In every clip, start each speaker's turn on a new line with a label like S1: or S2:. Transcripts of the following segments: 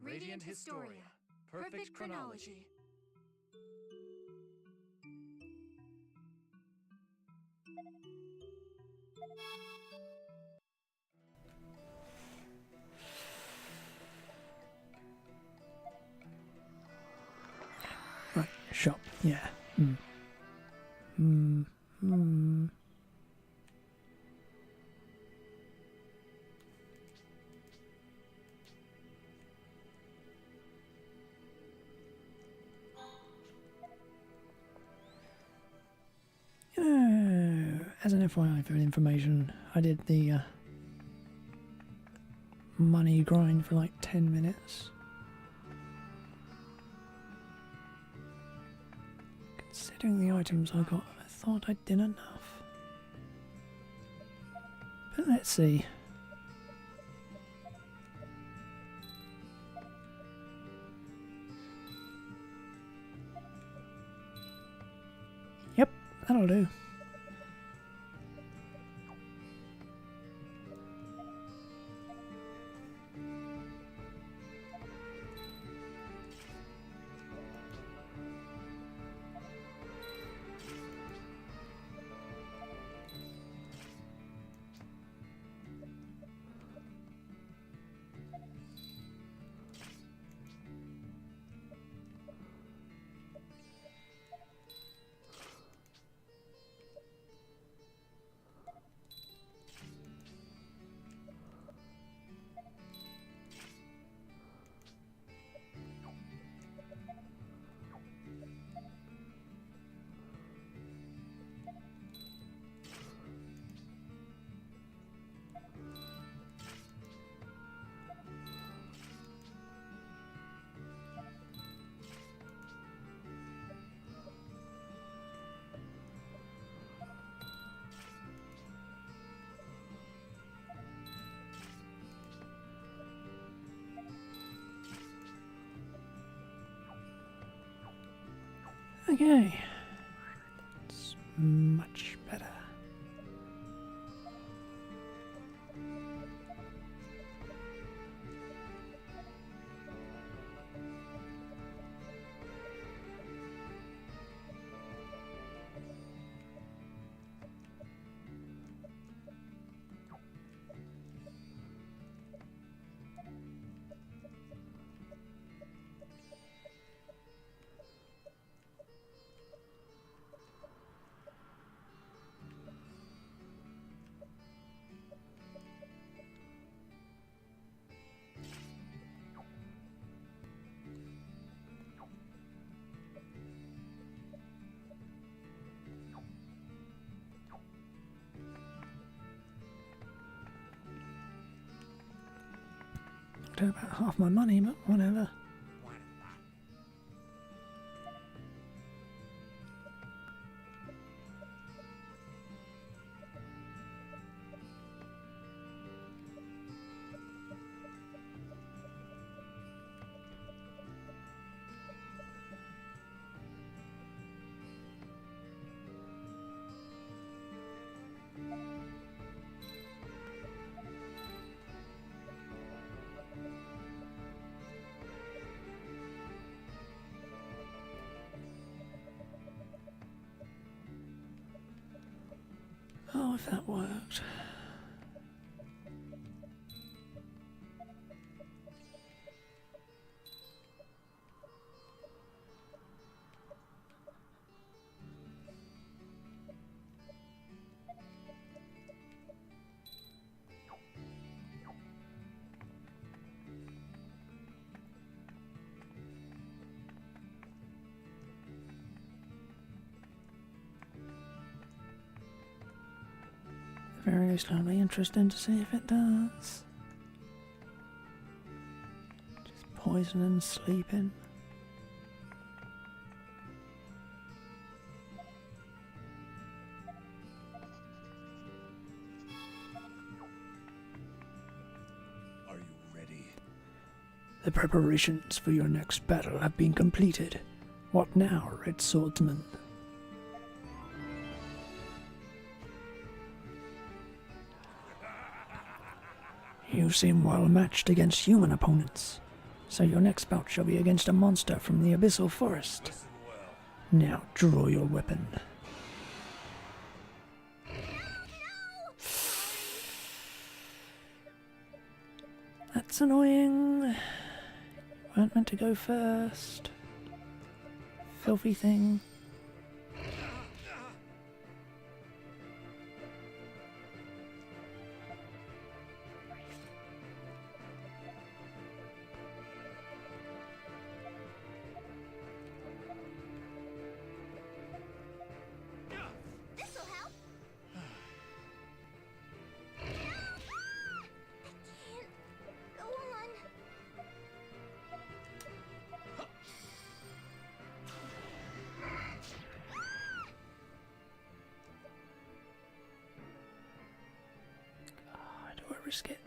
S1: Radiant Historia. Perfect chronology.
S2: Right, shop, yeah. Hmm. You know, as an FYI for information, I did the money grind for like 10 minutes. Considering the items I got, I thought I did enough. But let's see. Yep, that'll do. Okay, it's much better. Took about half my money, but whatever. Oh, if that worked. Very least, it'll be interesting to see if it does. Just poison and sleeping.
S1: Are you ready?
S2: The preparations for your next battle have been completed. What now, Red Swordsman? You seem well matched against human opponents. So your next bout shall be against a monster from the abyssal forest.
S1: Listen well.
S2: Now draw your weapon. That's annoying. Weren't meant to go first. Filthy thing.
S3: This'll help. I can't. Go on.
S2: Do I risk it?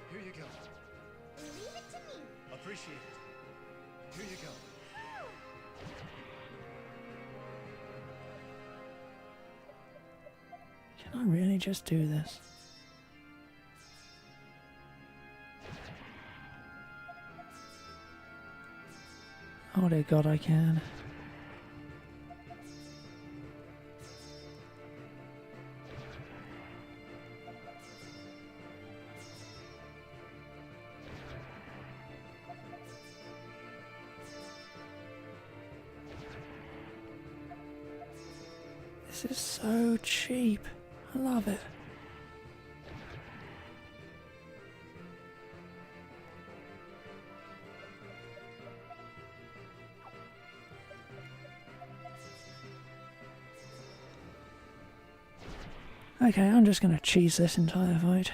S1: Here you go.
S3: Leave it to me.
S1: Appreciate it. Here you go.
S2: Can I really just do this? Oh dear God, I can. This is so cheap. I love it. Okay, I'm just going to cheese this entire fight.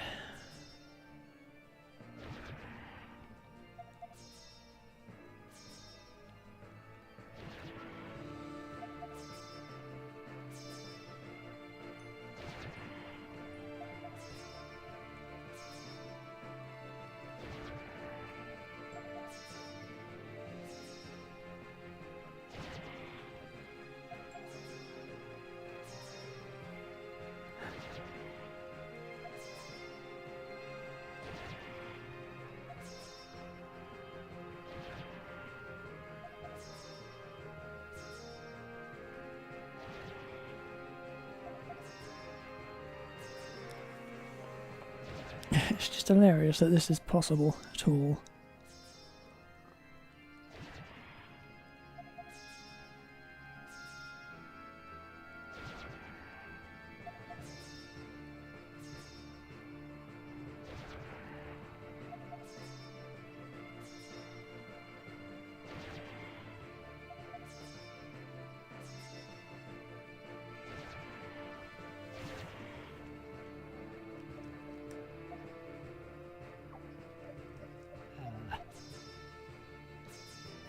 S2: It's just hilarious that this is possible at all.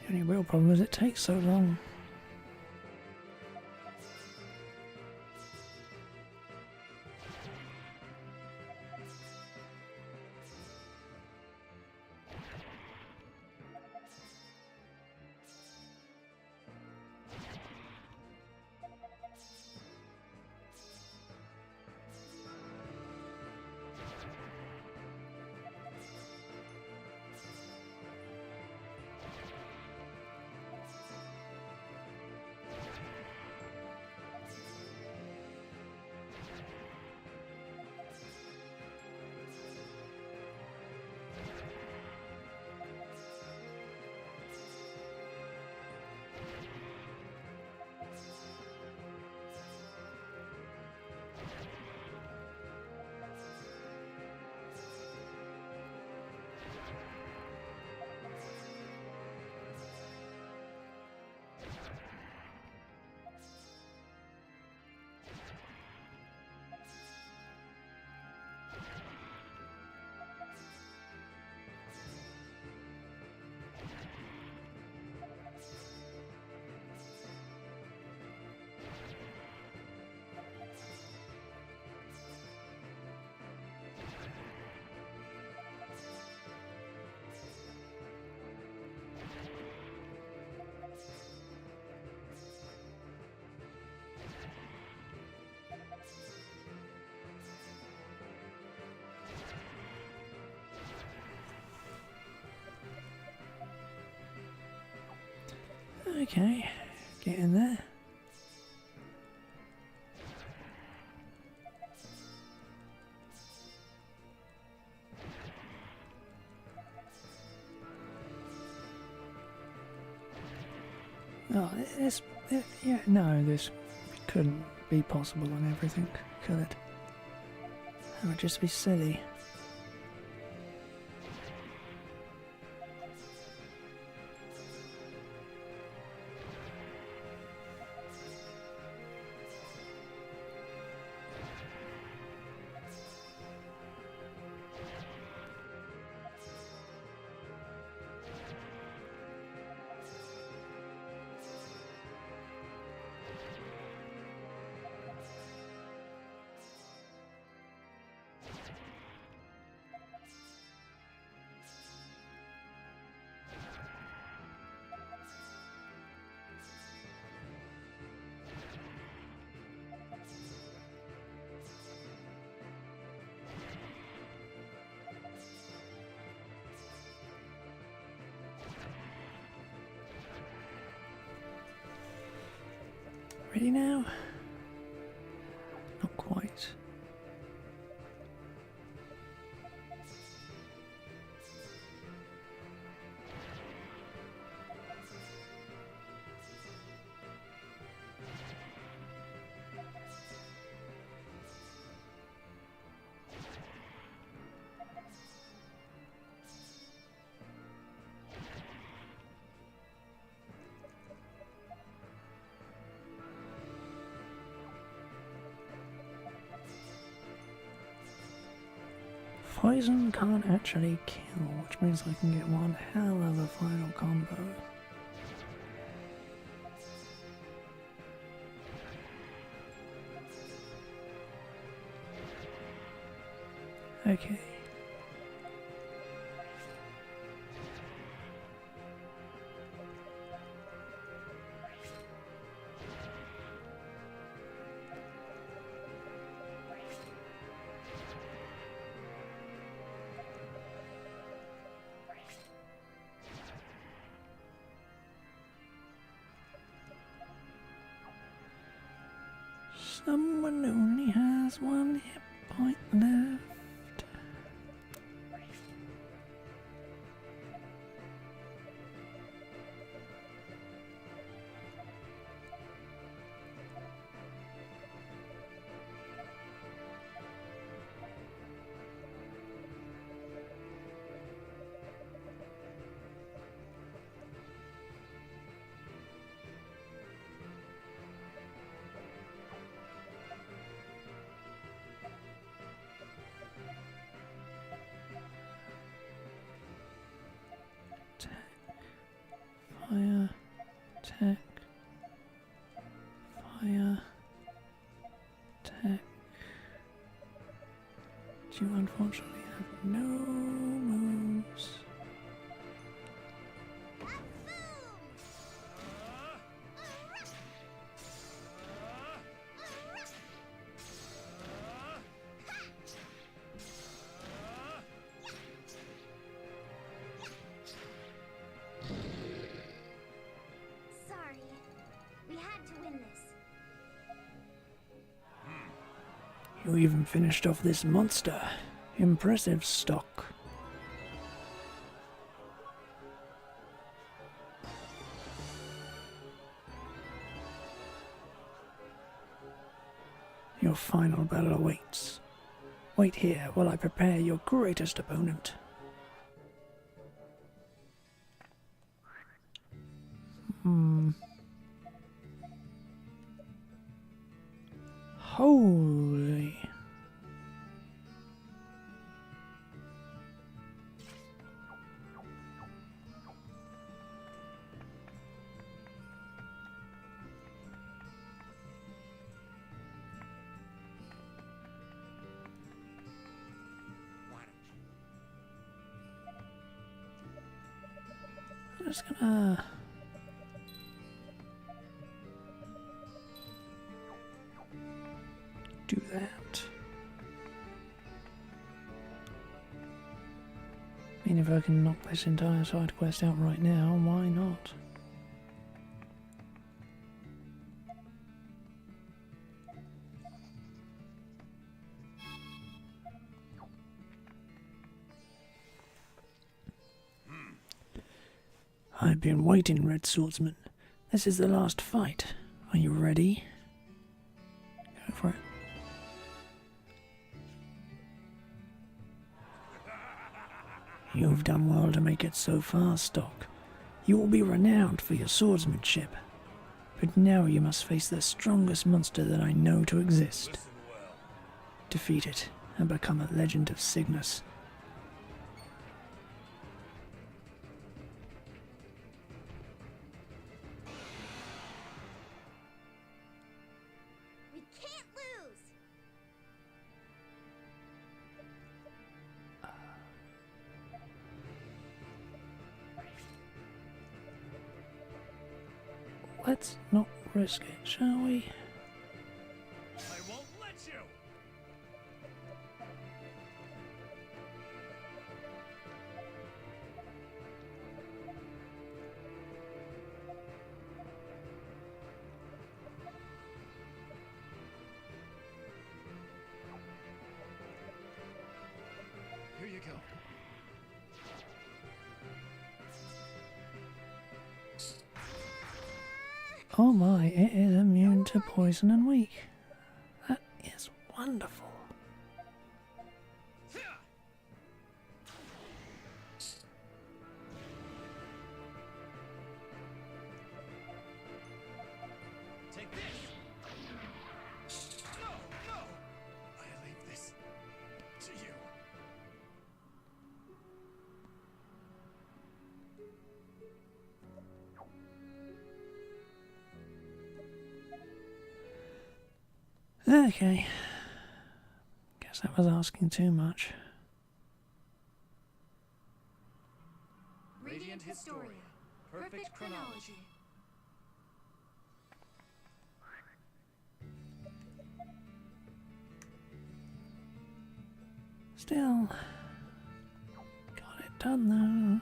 S2: The only real problem is it takes so long. Okay, get in there. Oh, yeah, no, this couldn't be possible on everything, could it? That would just be silly. Ready now? Not quite. Poison can't actually kill, which means I can get one hell of a final combo. Okay. Someone only has one hit point left. Fire, tech, fire, tech. You unfortunately have no moves.
S3: Sorry. We had to win this.
S2: You even finished off this monster. Impressive stock. Your final battle awaits. Wait here while I prepare your greatest opponent. Holy. I'm just gonna do that. I mean, if I can knock this entire side quest out right now, why not? I've been waiting, Red Swordsman. This is the last fight. Are you ready? Go for it. You've done well to make it so far, Stock. You will be renowned for your swordsmanship. But now you must face the strongest monster that I know to exist.
S1: Listen well.
S2: Defeat it and become a legend of Cygnus.
S3: We can't lose!
S2: Let's not risk it, shall we?
S1: I won't let you! Here you go.
S2: Oh my, it is immune to poison and weak. That is wonderful.
S1: Take this! No! No! I leave this to you.
S2: Okay. Guess that was asking too much.
S1: Radiant Historia. Perfect chronology.
S2: Still, got it done though.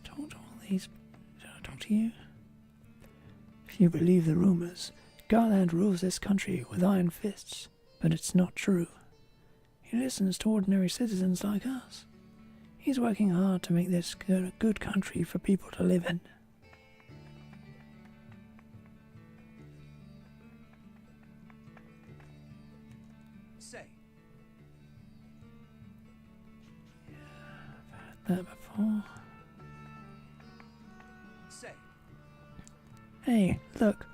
S2: Talk to all these. Should I talk to you? If you believe the rumors, Garland rules this country with iron fists, but it's not true. He listens to ordinary citizens like us. He's working hard to make this a good country for people to live in.
S1: Say.
S2: I've heard that before.
S1: Say.
S2: Hey, look.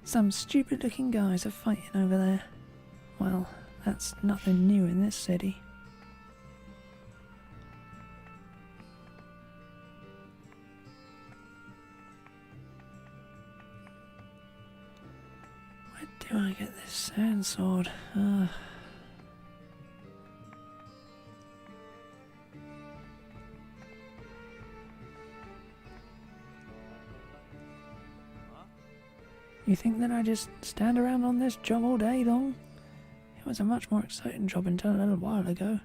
S2: Some stupid looking guys are fighting over there. Well, that's nothing new in this city. Where do I get this sand sword? You think that I just stand around on this job all day long? It was a much more exciting job until a little while ago.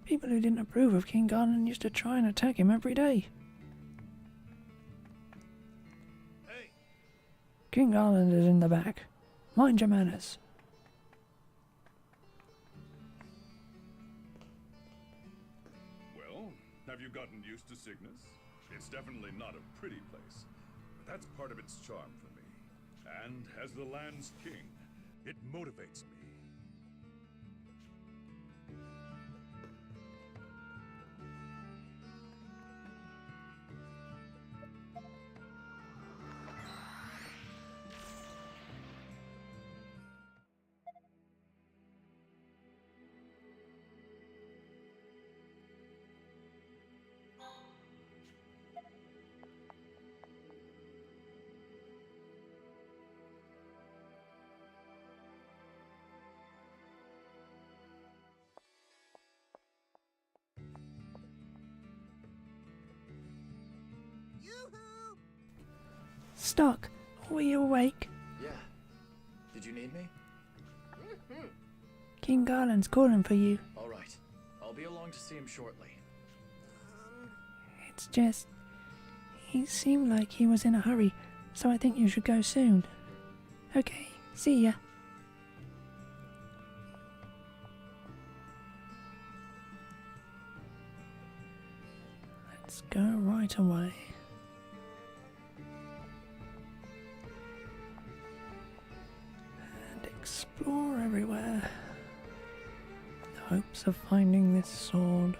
S2: People who didn't approve of King Garland used to try and attack him every day.
S1: Hey!
S2: King Garland is in the back. Mind your manners.
S4: Well, have you gotten used to Cygnus? It's definitely not a pretty place, but that's part of its charm for me. And as the land's king, it motivates me.
S2: Stock, were you awake?
S5: Yeah. Did you need me?
S2: King Garland's calling for you.
S5: All right. I'll be along to see him shortly.
S2: It's just... he seemed like he was in a hurry, so I think you should go soon. Okay, see ya. Let's go right away. And explore everywhere. In the hopes of finding this sword.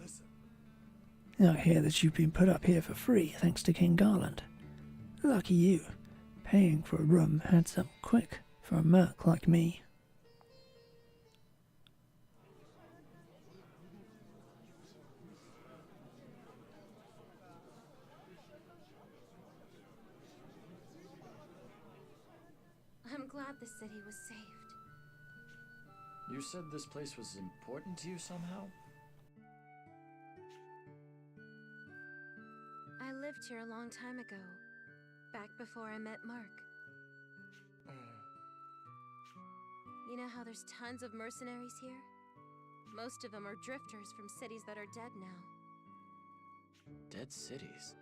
S1: Listen,
S2: I hear that you've been put up here for free thanks to King Garland. Lucky you. Paying for a room adds up quick for a merc like me.
S3: I'm glad the city was saved.
S5: You said this place was important to you somehow?
S3: I lived here a long time ago, back before I met Mark. You know how there's tons of mercenaries here? Most of them are drifters from cities that are dead now.
S5: Dead cities?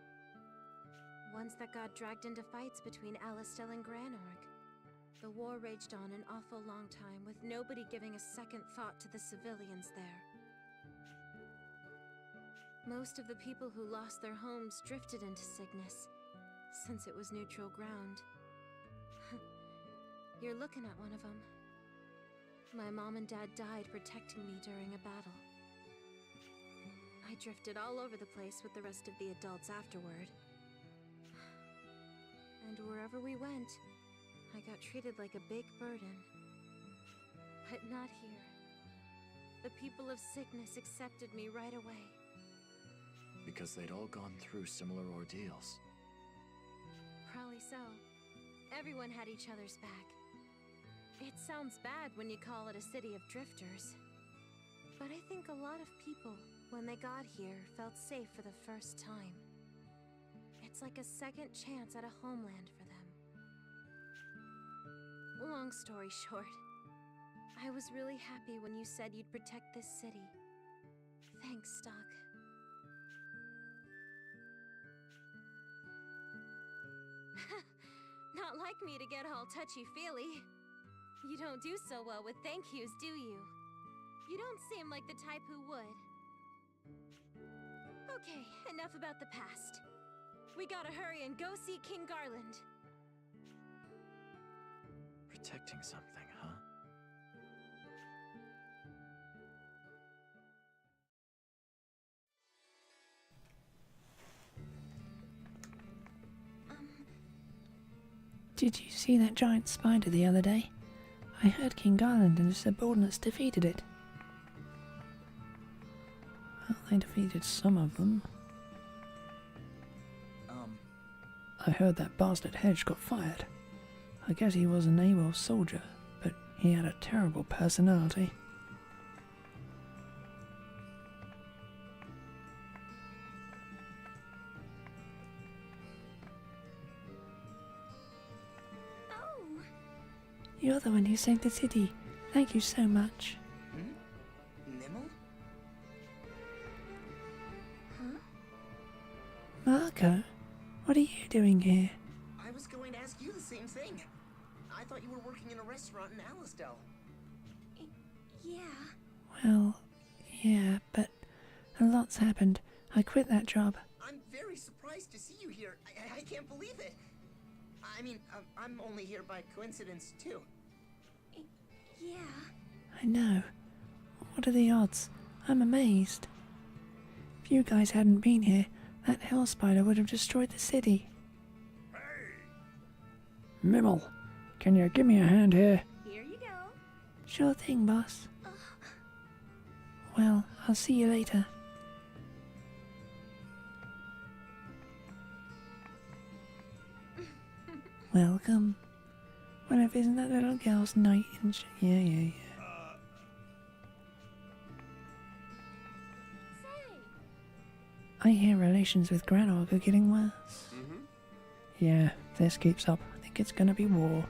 S3: Ones that got dragged into fights between Alistel and Granorg. The war raged on an awful long time, with nobody giving a second thought to the civilians there. Most of the people who lost their homes drifted into Cygnus, since it was neutral ground. You're looking at one of them. My mom and dad died protecting me during a battle. I drifted all over the place with the rest of the adults afterward. And wherever we went, I got treated like a big burden. But not here. The people of Cygnus accepted me right away.
S5: Because they'd all gone through similar ordeals.
S3: Probably so. Everyone had each other's back. It sounds bad when you call it a city of drifters. But I think a lot of people, when they got here, felt safe for the first time. It's like a second chance at a homeland for them. Long story short, I was really happy when you said you'd protect this city. Thanks, Stock. Not like me to get all touchy-feely. You don't do so well with thank yous, do you? You don't seem like the type who would. Okay, enough about the past. We gotta hurry and go see King Garland.
S5: Protecting something, huh?
S2: Did you see that giant spider the other day? I heard King Garland and his subordinates defeated it. Well, they defeated some of them. I heard that bastard Hedge got fired. I guess he was an able soldier, but he had a terrible personality.
S3: Oh!
S2: You're the one who saved the city. Thank you so much.
S1: Nimble?
S3: Huh?
S2: Marco, what are you doing here?
S6: I was going to ask you the same thing. I thought you were working in a restaurant in Alistel.
S3: Yeah.
S2: Well, yeah, but a lot's happened. I quit that job.
S6: I'm very surprised to see you here. I can't believe it. I mean, I'm only here by coincidence, too.
S3: Yeah.
S2: I know. What are the odds? I'm amazed. If you guys hadn't been here, that hell spider would have destroyed the city.
S4: Hey!
S2: Mimel, can you give me a hand here?
S3: Here you go.
S2: Sure thing, boss. Well, I'll see you later. Welcome. Well, if isn't that little girl's night and yeah.
S3: Say!
S2: I hear relations with Granog are getting worse. Yeah, if this keeps up, I think it's gonna be war.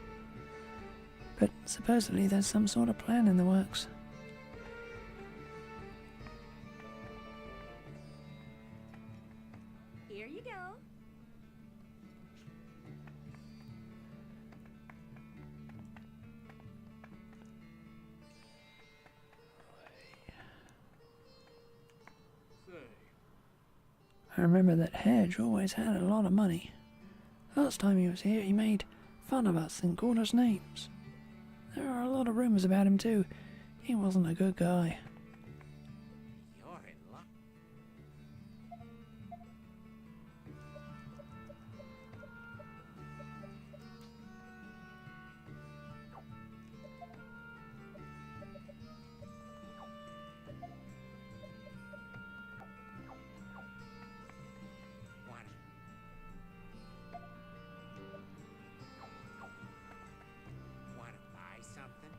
S2: But supposedly there's some sort of plan in the works.
S3: Here you go.
S2: I remember that Hedge always had a lot of money. Last time he was here, he made fun of us and called us names. There are a lot of rumors about him too. He wasn't a good guy.
S6: You're in luck. Wanna buy something?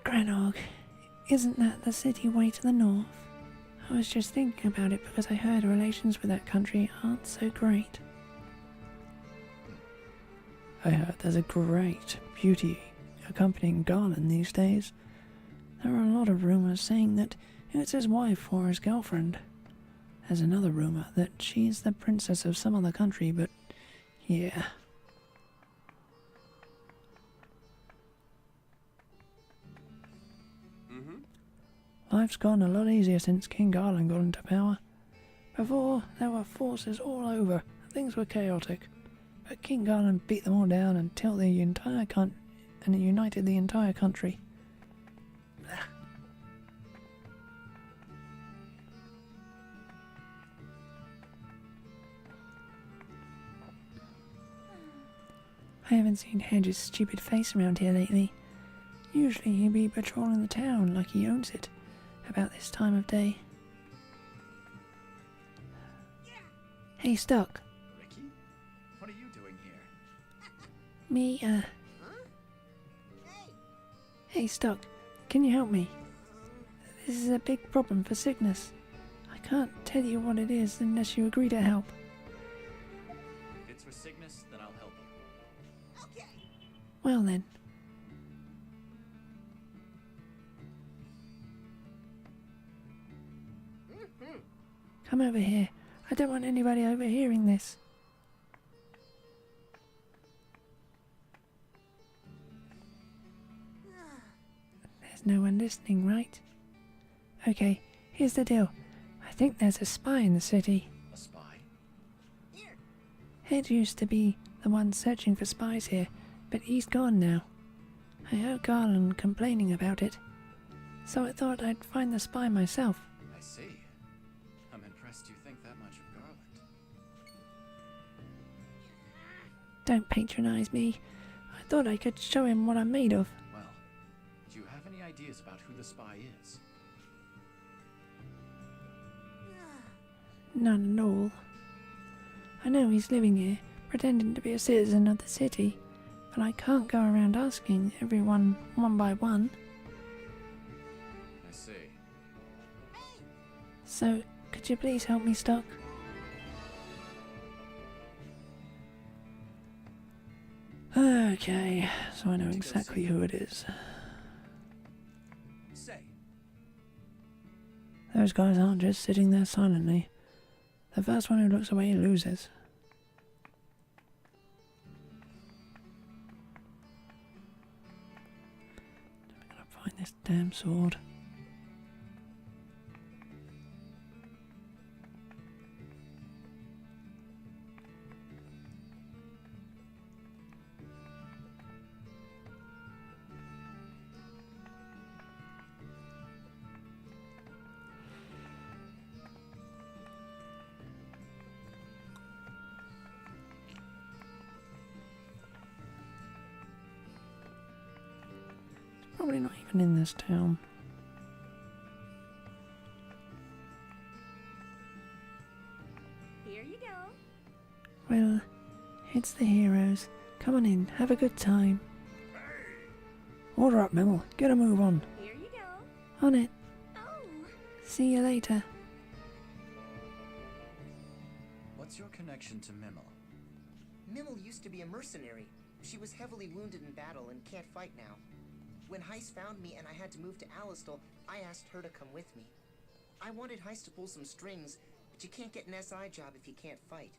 S2: Granog, isn't that the city way to the north? I was just thinking about it because I heard relations with that country aren't so great. I heard there's a great beauty accompanying Garland these days. There are a lot of rumors saying that it's his wife or his girlfriend. There's another rumor that she's the princess of some other country, but yeah. Life's gotten a lot easier since King Garland got into power. Before, there were forces all over, things were chaotic. But King Garland beat them all down until the entire and united the entire country. I haven't seen Hedge's stupid face around here lately. Usually he'd be patrolling the town like he owns it, about this time of day. Hey, Stuck.
S5: Ricky? What are you doing here?
S2: Me, Hey, Stuck. Can you help me? This is a big problem for Cygnus. I can't tell you what it is unless you agree to help.
S5: If it's for Cygnus, then I'll help you.
S6: Okay.
S2: Well then. Come over here. I don't want anybody overhearing this. There's no one listening, right? Okay, here's the deal. I think there's a spy in the city.
S5: A spy?
S6: Here.
S2: Ed used to be the one searching for spies here, but he's gone now. I heard Garland complaining about it, so I thought I'd find the spy myself.
S5: I see. I'm impressed you think that much of Garland.
S2: Don't patronize me. I thought I could show him what I'm made of.
S5: Well, do you have any ideas about who the spy is?
S2: None at all. I know he's living here, pretending to be a citizen of the city, but I can't go around asking everyone one by one.
S5: I see.
S2: So, could you please help me, Stuck? Okay, so I know exactly who it is.
S1: Say,
S2: Those guys aren't just sitting there silently. The first one who looks away loses. I'm gonna find this damn sword. Probably not even in this town.
S3: Here you go.
S2: Well, it's the heroes. Come on in, have a good time. Order up, Mel. Get a move on.
S3: Here you go.
S2: On it.
S3: Oh,
S2: See you later.
S5: What's your connection to Mimmel?
S6: Mimmel used to be a mercenary. She was heavily wounded in battle and can't fight now. When Heist found me and I had to move to Alistal, I asked her to come with me. I wanted Heist to pull some strings, but you can't get an SI job if you can't fight.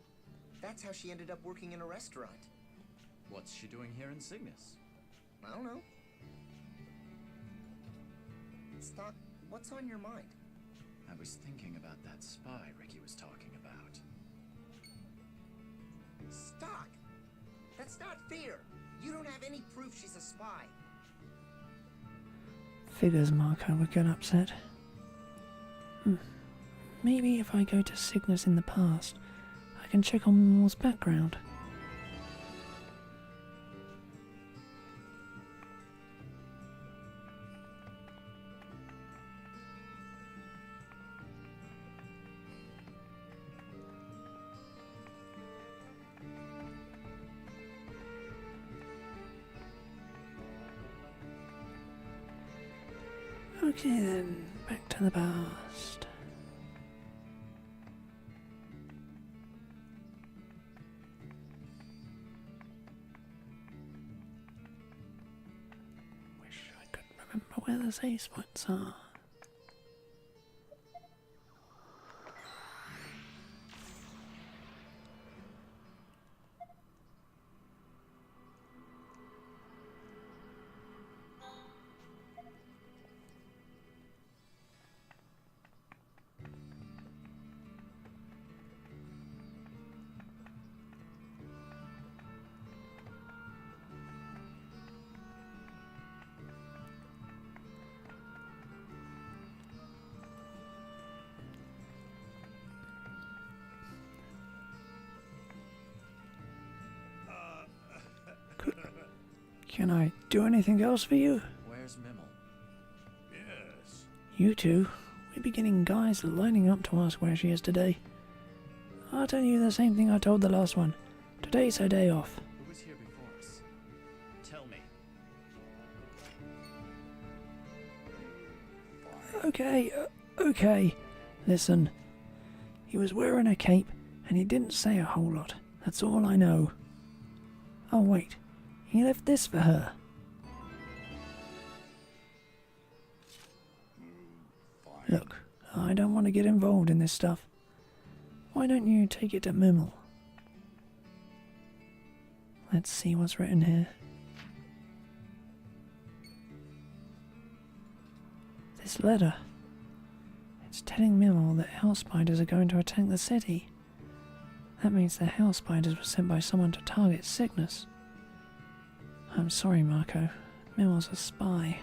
S6: That's how she ended up working in a restaurant.
S5: What's she doing here in Cygnus?
S6: I don't know. Stock, what's on your mind?
S5: I was thinking about that spy Ricky was talking about.
S6: Stock! That's not fair! You don't have any proof she's a spy.
S2: Figures Marco would get upset. Maybe if I go to Cygnus in the past, I can check on Mimmel's background. Okay then, back to the past. Wish I could remember where the save spots are. Can I do anything else for you?
S5: Where's Mimmel?
S4: Yes.
S2: You two, we're beginning guys lining up to ask where she is today. I'll tell you the same thing I told the last one. Today's her day off.
S5: Who was here before us? Tell me.
S2: Okay. Listen. He was wearing a cape, and he didn't say a whole lot. That's all I know. Oh wait, he left this for her. Look, I don't want to get involved in this stuff. Why don't you take it to Mimmel? Let's see what's written here. This letter. It's telling Mimmel that house spiders are going to attack the city. That means the house spiders were sent by someone to target Cygnus. I'm sorry, Marco. Mimmel's a spy.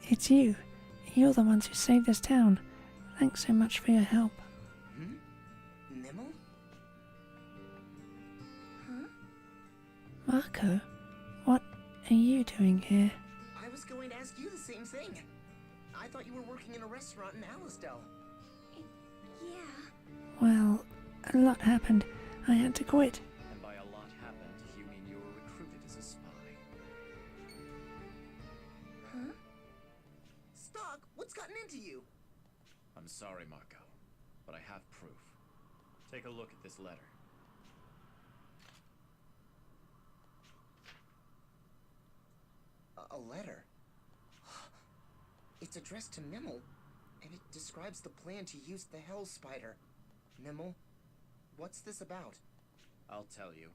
S2: It's you. You're the ones who saved this town. Thanks so much for your help.
S6: Mimmel?
S2: Marco, what are you doing here?
S6: I was going to ask you the same thing. I thought you were working in a restaurant in Alistel.
S3: Yeah.
S2: Well, a lot happened. I had to quit.
S5: And by a lot happened, you mean you were recruited
S6: gotten into you?
S5: I'm sorry, Marco, but I have proof. Take a look at this letter.
S6: A letter? It's addressed to Mimmel, and it describes the plan to use the Hell Spider. Mimmel, what's this about?
S5: I'll tell you.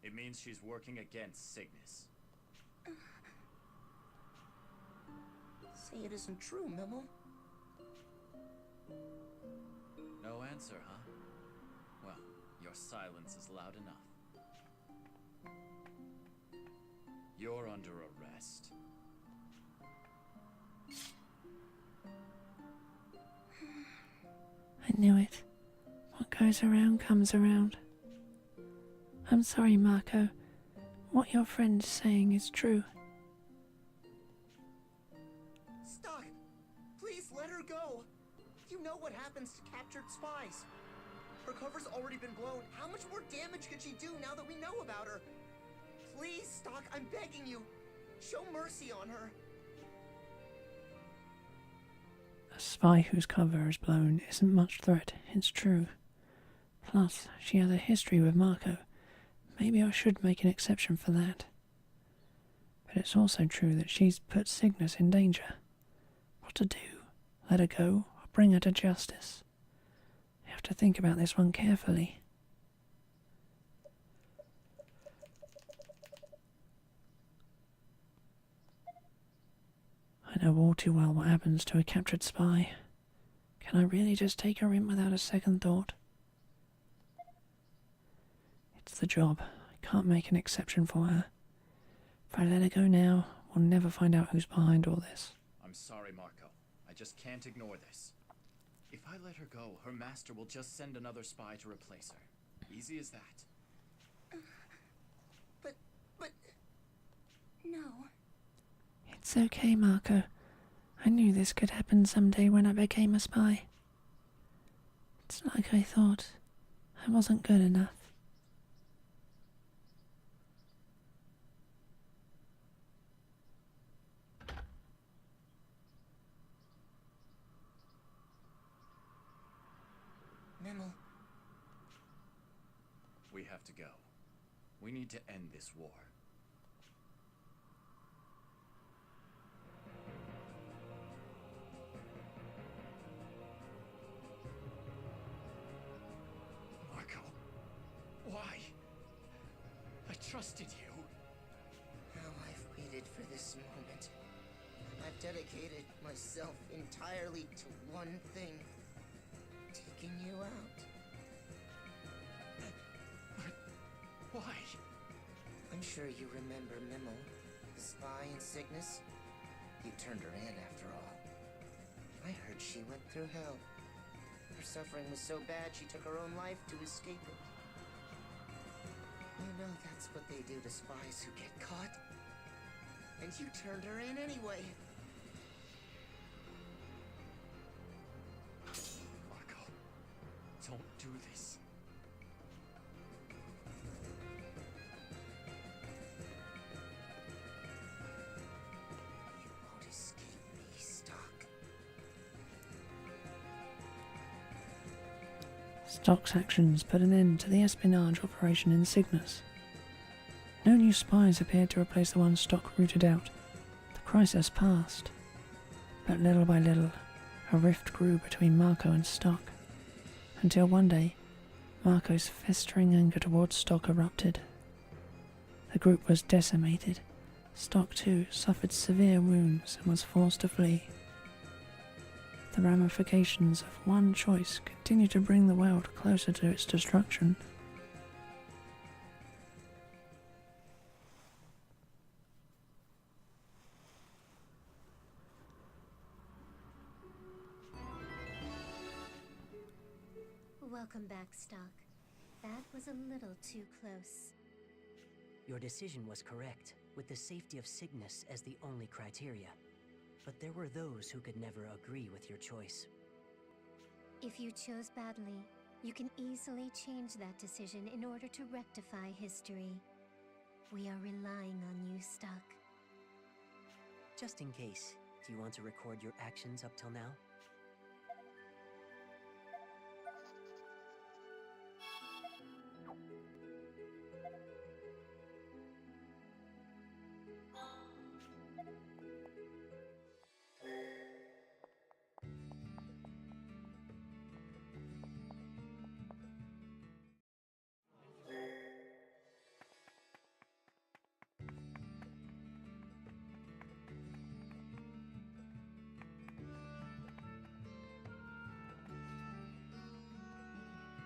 S5: It means she's working against Cygnus.
S6: Say it isn't true, Mimmel.
S5: No answer, huh? Well, your silence is loud enough. You're under arrest.
S2: I knew it. What goes around comes around. I'm sorry, Marco. What your friend is saying is true.
S6: Stock! Please let her go! You know what happens to captured spies. Her cover's already been blown. How much more damage could she do now that we know about her? Please, Stock, I'm begging you. Show mercy on her.
S2: A spy whose cover is blown isn't much threat, it's true. Plus, she has a history with Marco. Maybe I should make an exception for that. But it's also true that she's put Cygnus in danger. What to do? Let her go, or bring her to justice? I have to think about this one carefully. I know all too well what happens to a captured spy. Can I really just take her in without a second thought? It's the job. I can't make an exception for her. If I let her go now, we'll never find out who's behind all this.
S5: I'm sorry, Marco. I just can't ignore this. If I let her go, her master will just send another spy to replace her. Easy as that.
S3: But... no.
S2: It's okay, Marco. I knew this could happen someday when I became a spy. It's like I thought. I wasn't good enough.
S6: Mimmel.
S5: We have to go. We need to end this war. Marco, why? I trusted you.
S6: How I've waited for this moment. I've dedicated myself entirely to one thing. Taking you out.
S5: But why?
S6: I'm sure you remember Mimmel, the spy in Cygnus. You turned her in after all. I heard she went through hell. Her suffering was so bad she took her own life to escape it. You know that's what they do to spies who get caught. And you turned her in anyway.
S5: Marco, don't do this.
S6: You won't escape me, Stock.
S2: Stock's actions put an end to the espionage operation in Cygnus. No new spies appeared to replace the ones Stock rooted out. The crisis passed. But little by little, a rift grew between Marco and Stock, until one day, Marco's festering anger towards Stock erupted. The group was decimated. Stock, too, suffered severe wounds and was forced to flee. The ramifications of one choice continue to bring the world closer to its destruction.
S3: Welcome back, Stock. That was a little too close.
S7: Your decision was correct, with the safety of Cygnus as the only criteria. But there were those who could never agree with your choice.
S3: If you chose badly, you can easily change that decision in order to rectify history. We are relying on you, Stock.
S7: Just in case, Do you want to record your actions up till now?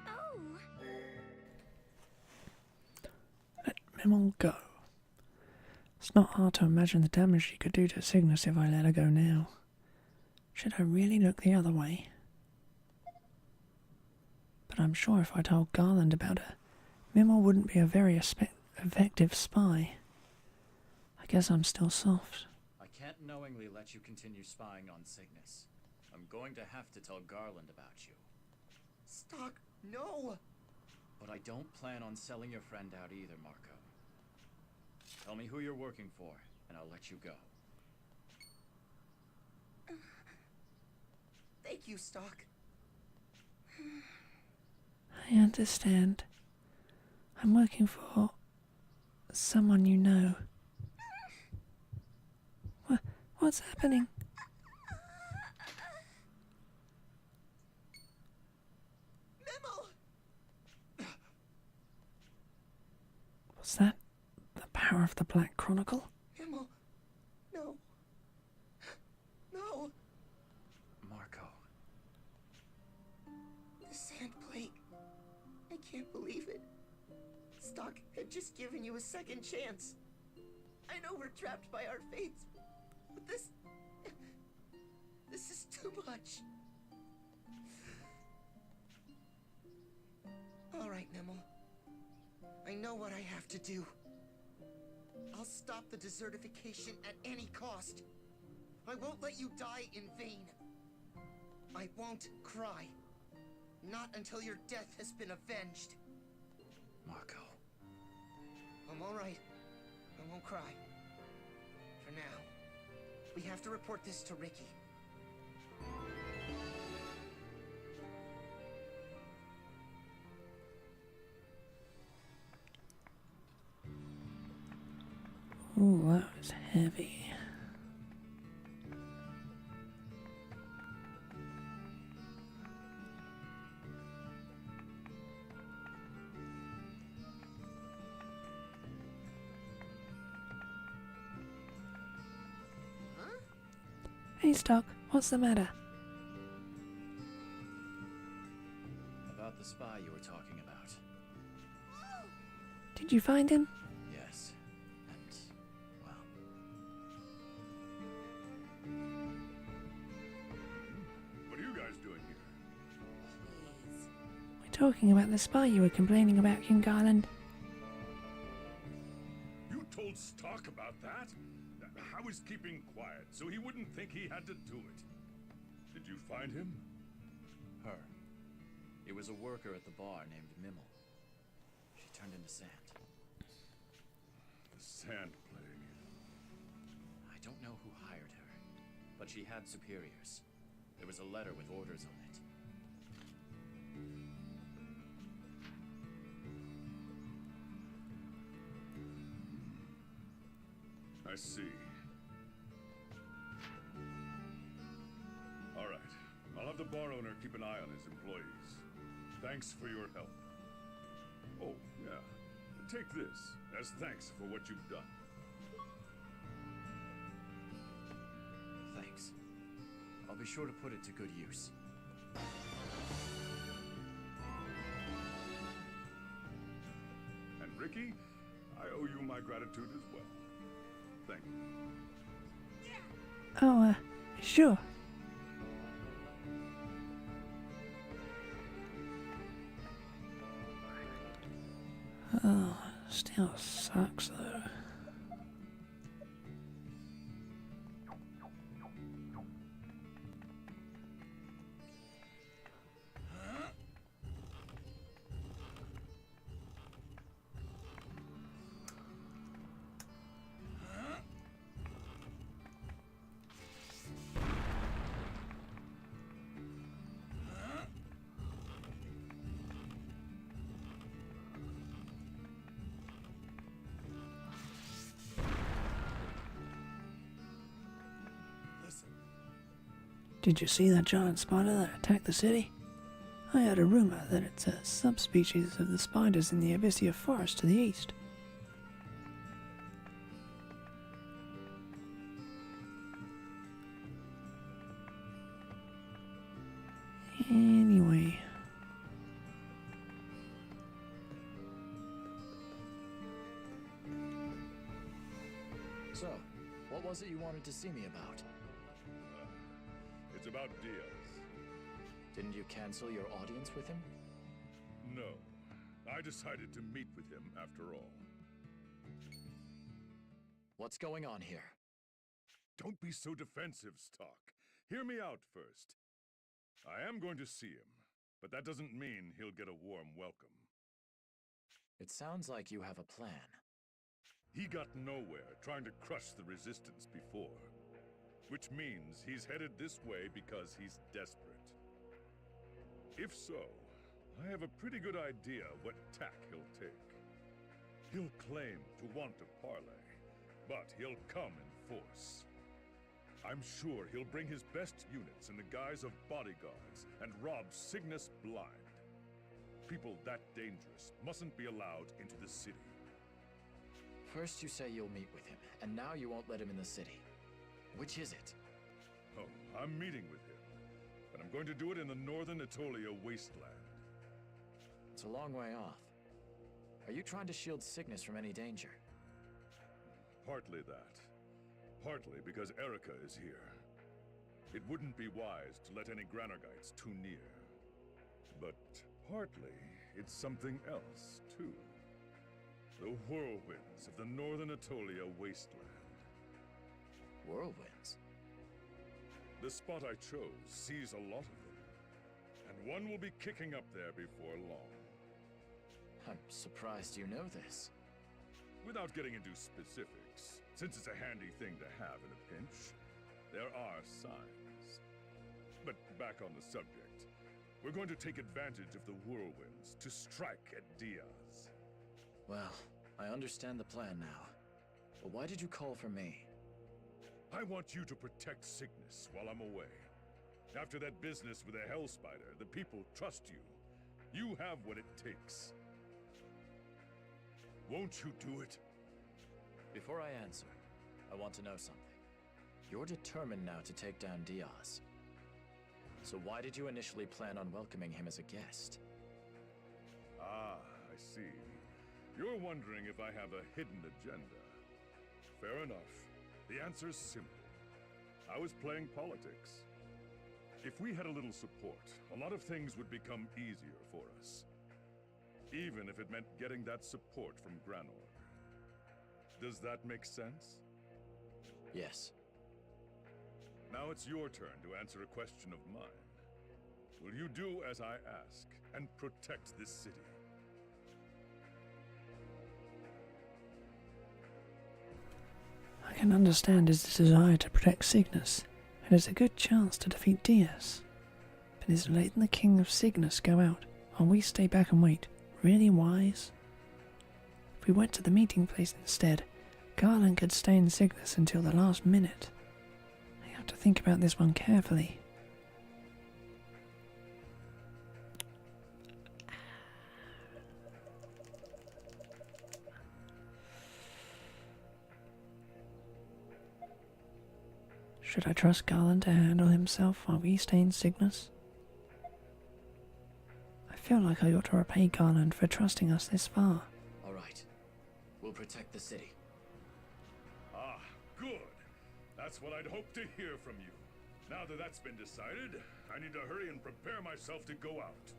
S3: Oh!
S2: Let Mimmel go. It's not hard to imagine the damage she could do to Cygnus if I let her go now. Should I really look the other way? But I'm sure if I told Garland about her, Mimmel wouldn't be a very effective spy. I guess I'm still soft.
S5: I can't knowingly let you continue spying on Cygnus. I'm going to have to tell Garland about you.
S6: Stock, no!
S5: But I don't plan on selling your friend out either, Marco. Tell me who you're working for, and I'll let you go.
S6: Thank you, Stock.
S2: I understand. I'm working for someone you know. What's happening?
S6: Mimmel!
S2: Was that the power of the Black Chronicle?
S6: Mimmel, no. No!
S5: Marco.
S6: The sand plague. I can't believe it. Stock had just given you a second chance. I know we're trapped by our fates, but this is too much. All right, Mimmel. I know what I have to do. I'll stop the desertification at any cost. I won't let you die in vain. I won't cry. Not until your death has been avenged.
S5: Marco.
S6: I'm all right. I won't cry. For now. We have to report this to Ricky.
S2: Ooh, that was heavy. Hey, Stock, what's the matter?
S5: About the spy you were talking about.
S2: Did you find him?
S5: Yes. And, well...
S4: What are you guys doing here?
S2: We're talking about the spy you were complaining about, King Garland.
S4: You told Stock about that? I was keeping quiet, so he wouldn't think he had to do it. Did you find him?
S5: Her. It was a worker at the bar named Mimmel. She turned into sand.
S4: The sand plague.
S5: I don't know who hired her, but she had superiors. There was a letter with orders on it.
S4: I see. All right. I'll have the bar owner keep an eye on his employees. Thanks for your help. Oh, yeah. Take this as thanks for what you've done.
S5: Thanks. I'll be sure to put it to good use.
S4: And Ricky, I owe you my gratitude as well. Thank you.
S2: Oh, sure. Oh, still sucks though. Did you see that giant spider that attacked the city? I heard a rumor that it's a subspecies of the spiders in the Abyssea forest to the east. Anyway.
S5: So, what was it you wanted to see me about?
S4: It's about Diaz.
S5: Didn't you cancel your audience with him?
S4: No. I decided to meet with him after all.
S5: What's going on here?
S4: Don't be so defensive, Stock. Hear me out first. I am going to see him, but that doesn't mean he'll get a warm welcome.
S5: It sounds like you have a plan.
S4: He got nowhere trying to crush the resistance before. Which means he's headed this way because he's desperate. If so, I have a pretty good idea what tack he'll take. He'll claim to want to parley, but he'll come in force. I'm sure he'll bring his best units in the guise of bodyguards and rob Cygnus blind. People that dangerous mustn't be allowed into the city.
S5: First you say you'll meet with him, and now you won't let him in the city. Which is it?
S4: Oh, I'm meeting with him, but I'm going to do it in the northern Etolia wasteland.
S5: It's a long way off. Are you trying to shield Cygnus from any danger?
S4: Partly that. Partly because Erica is here. It wouldn't be wise to let any Granergites too near. But partly, it's something else, too. The whirlwinds of the northern Etolia wasteland.
S5: Whirlwinds?
S4: The spot I chose sees a lot of them, and one will be kicking up there before long.
S5: I'm surprised you know this.
S4: Without getting into specifics, since it's a handy thing to have in a pinch, there are signs. But back on the subject, we're going to take advantage of the whirlwinds to strike at Diaz.
S5: Well, I understand the plan now. But why did you call for me?
S4: I want you to protect Cygnus while I'm away. After that business with the Hell Spider, the people trust you. You have what it takes. Won't you do it?
S5: Before I answer, I want to know something. You're determined now to take down Diaz. So why did you initially plan on welcoming him as a guest?
S4: Ah, I see. You're wondering if I have a hidden agenda. Fair enough. The answer's simple. I was playing politics. If we had a little support, a lot of things would become easier for us. Even if it meant getting that support from Granor. Does that make sense?
S5: Yes.
S4: Now it's your turn to answer a question of mine. Will you do as I ask and protect this city?
S2: I can understand his desire to protect Cygnus. It is a good chance to defeat Diaz. But is letting the king of Cygnus go out while we stay back and wait really wise? If we went to the meeting place instead, Garland could stay in Cygnus until the last minute. I have to think about this one carefully. Should I trust Garland to handle himself while we stay in Cygnus? I feel like I ought to repay Garland for trusting us this far.
S5: All right. We'll protect the city.
S4: Ah, good. That's what I'd hoped to hear from you. Now that that's been decided, I need to hurry and prepare myself to go out.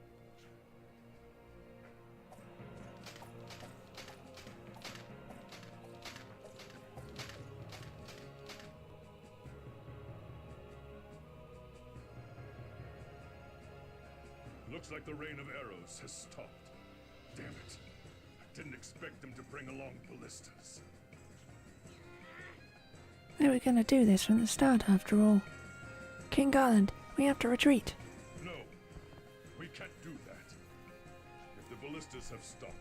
S4: Looks like the rain of arrows has stopped. Damn it. I didn't expect them to bring along ballistas.
S2: They were going to do this from the start after all. King Garland, we have to retreat.
S4: No, we can't do that. If the ballistas have stopped,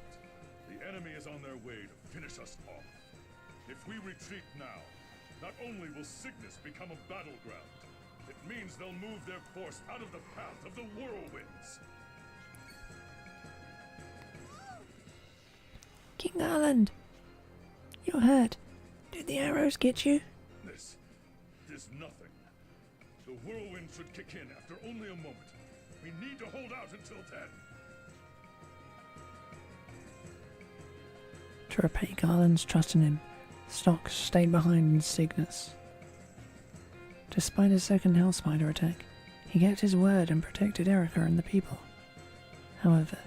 S4: the enemy is on their way to finish us off. If we retreat now, not only will Cygnus become a battleground, It means they'll move their force out of the path of the whirlwinds.
S2: King Garland! You're hurt. Did the arrows get you?
S4: This nothing. The whirlwind should kick in after only a moment. We need to hold out until then.
S2: To repay Garland's trust in him, Stock stayed behind in Cygnus. Despite a second Hellspider attack, he kept his word and protected Erica and the people. However,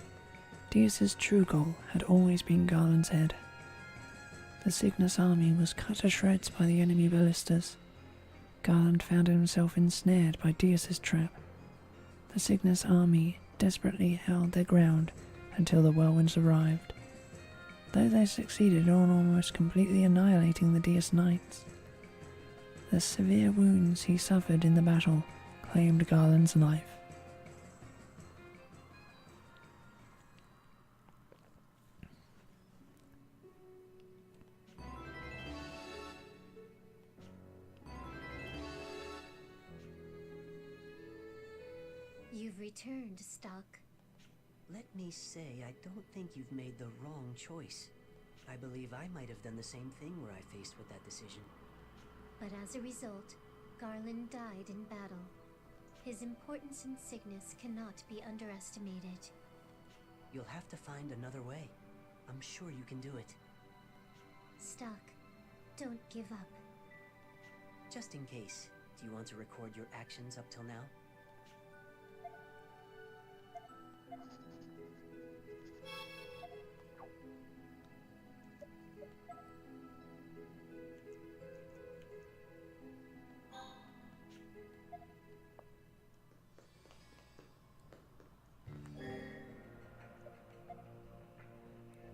S2: Deus's true goal had always been Garland's head. The Cygnus army was cut to shreds by the enemy ballistas. Garland found himself ensnared by Deus's trap. The Cygnus army desperately held their ground until the whirlwinds arrived. Though they succeeded in almost completely annihilating the Deus Knights, the severe wounds he suffered in the battle claimed Garland's life.
S3: You've returned, Stock.
S7: Let me say, I don't think you've made the wrong choice. I believe I might have done the same thing were I faced with that decision.
S3: But as a result, Garland died in battle. His importance in Cygnus cannot be underestimated.
S7: You'll have to find another way. I'm sure you can do it.
S3: Stock, don't give up.
S7: Just in case, do you want to record your actions up till now?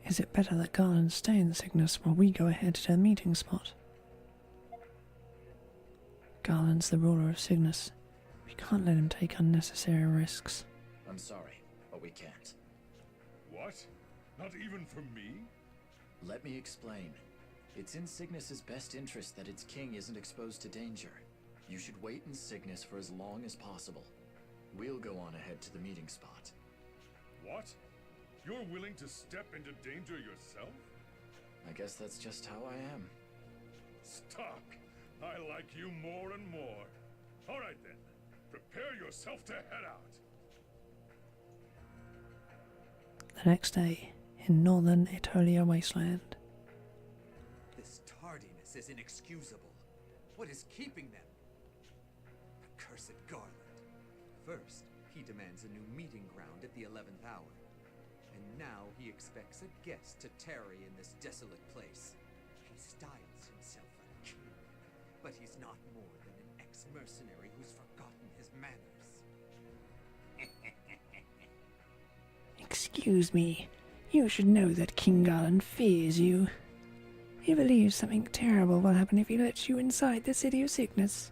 S2: Is it better that Garland stay in Cygnus while we go ahead to the meeting spot? Garland's the ruler of Cygnus. We can't let him take unnecessary risks.
S5: I'm sorry, but we can't.
S4: What? Not even for me?
S5: Let me explain. It's in Cygnus's best interest that its king isn't exposed to danger. You should wait in Cygnus for as long as possible. We'll go on ahead to the meeting spot.
S4: What? You're willing to step into danger yourself?
S5: I guess that's just how I am.
S4: Stock! I like you more and more. All right then. Prepare yourself to head out.
S2: The next day, in northern Historia wasteland.
S1: This tardiness is inexcusable. What is keeping them? Accursed Garland. First, he demands a new meeting ground at the 11th hour. And now he expects a guest to tarry in this desolate place. He styles himself a king, but he's not more than an ex-mercenary who's forgotten his manners.
S2: Excuse me, you should know that King Garland fears you. He believes something terrible will happen if he lets you inside the city of Cygnus.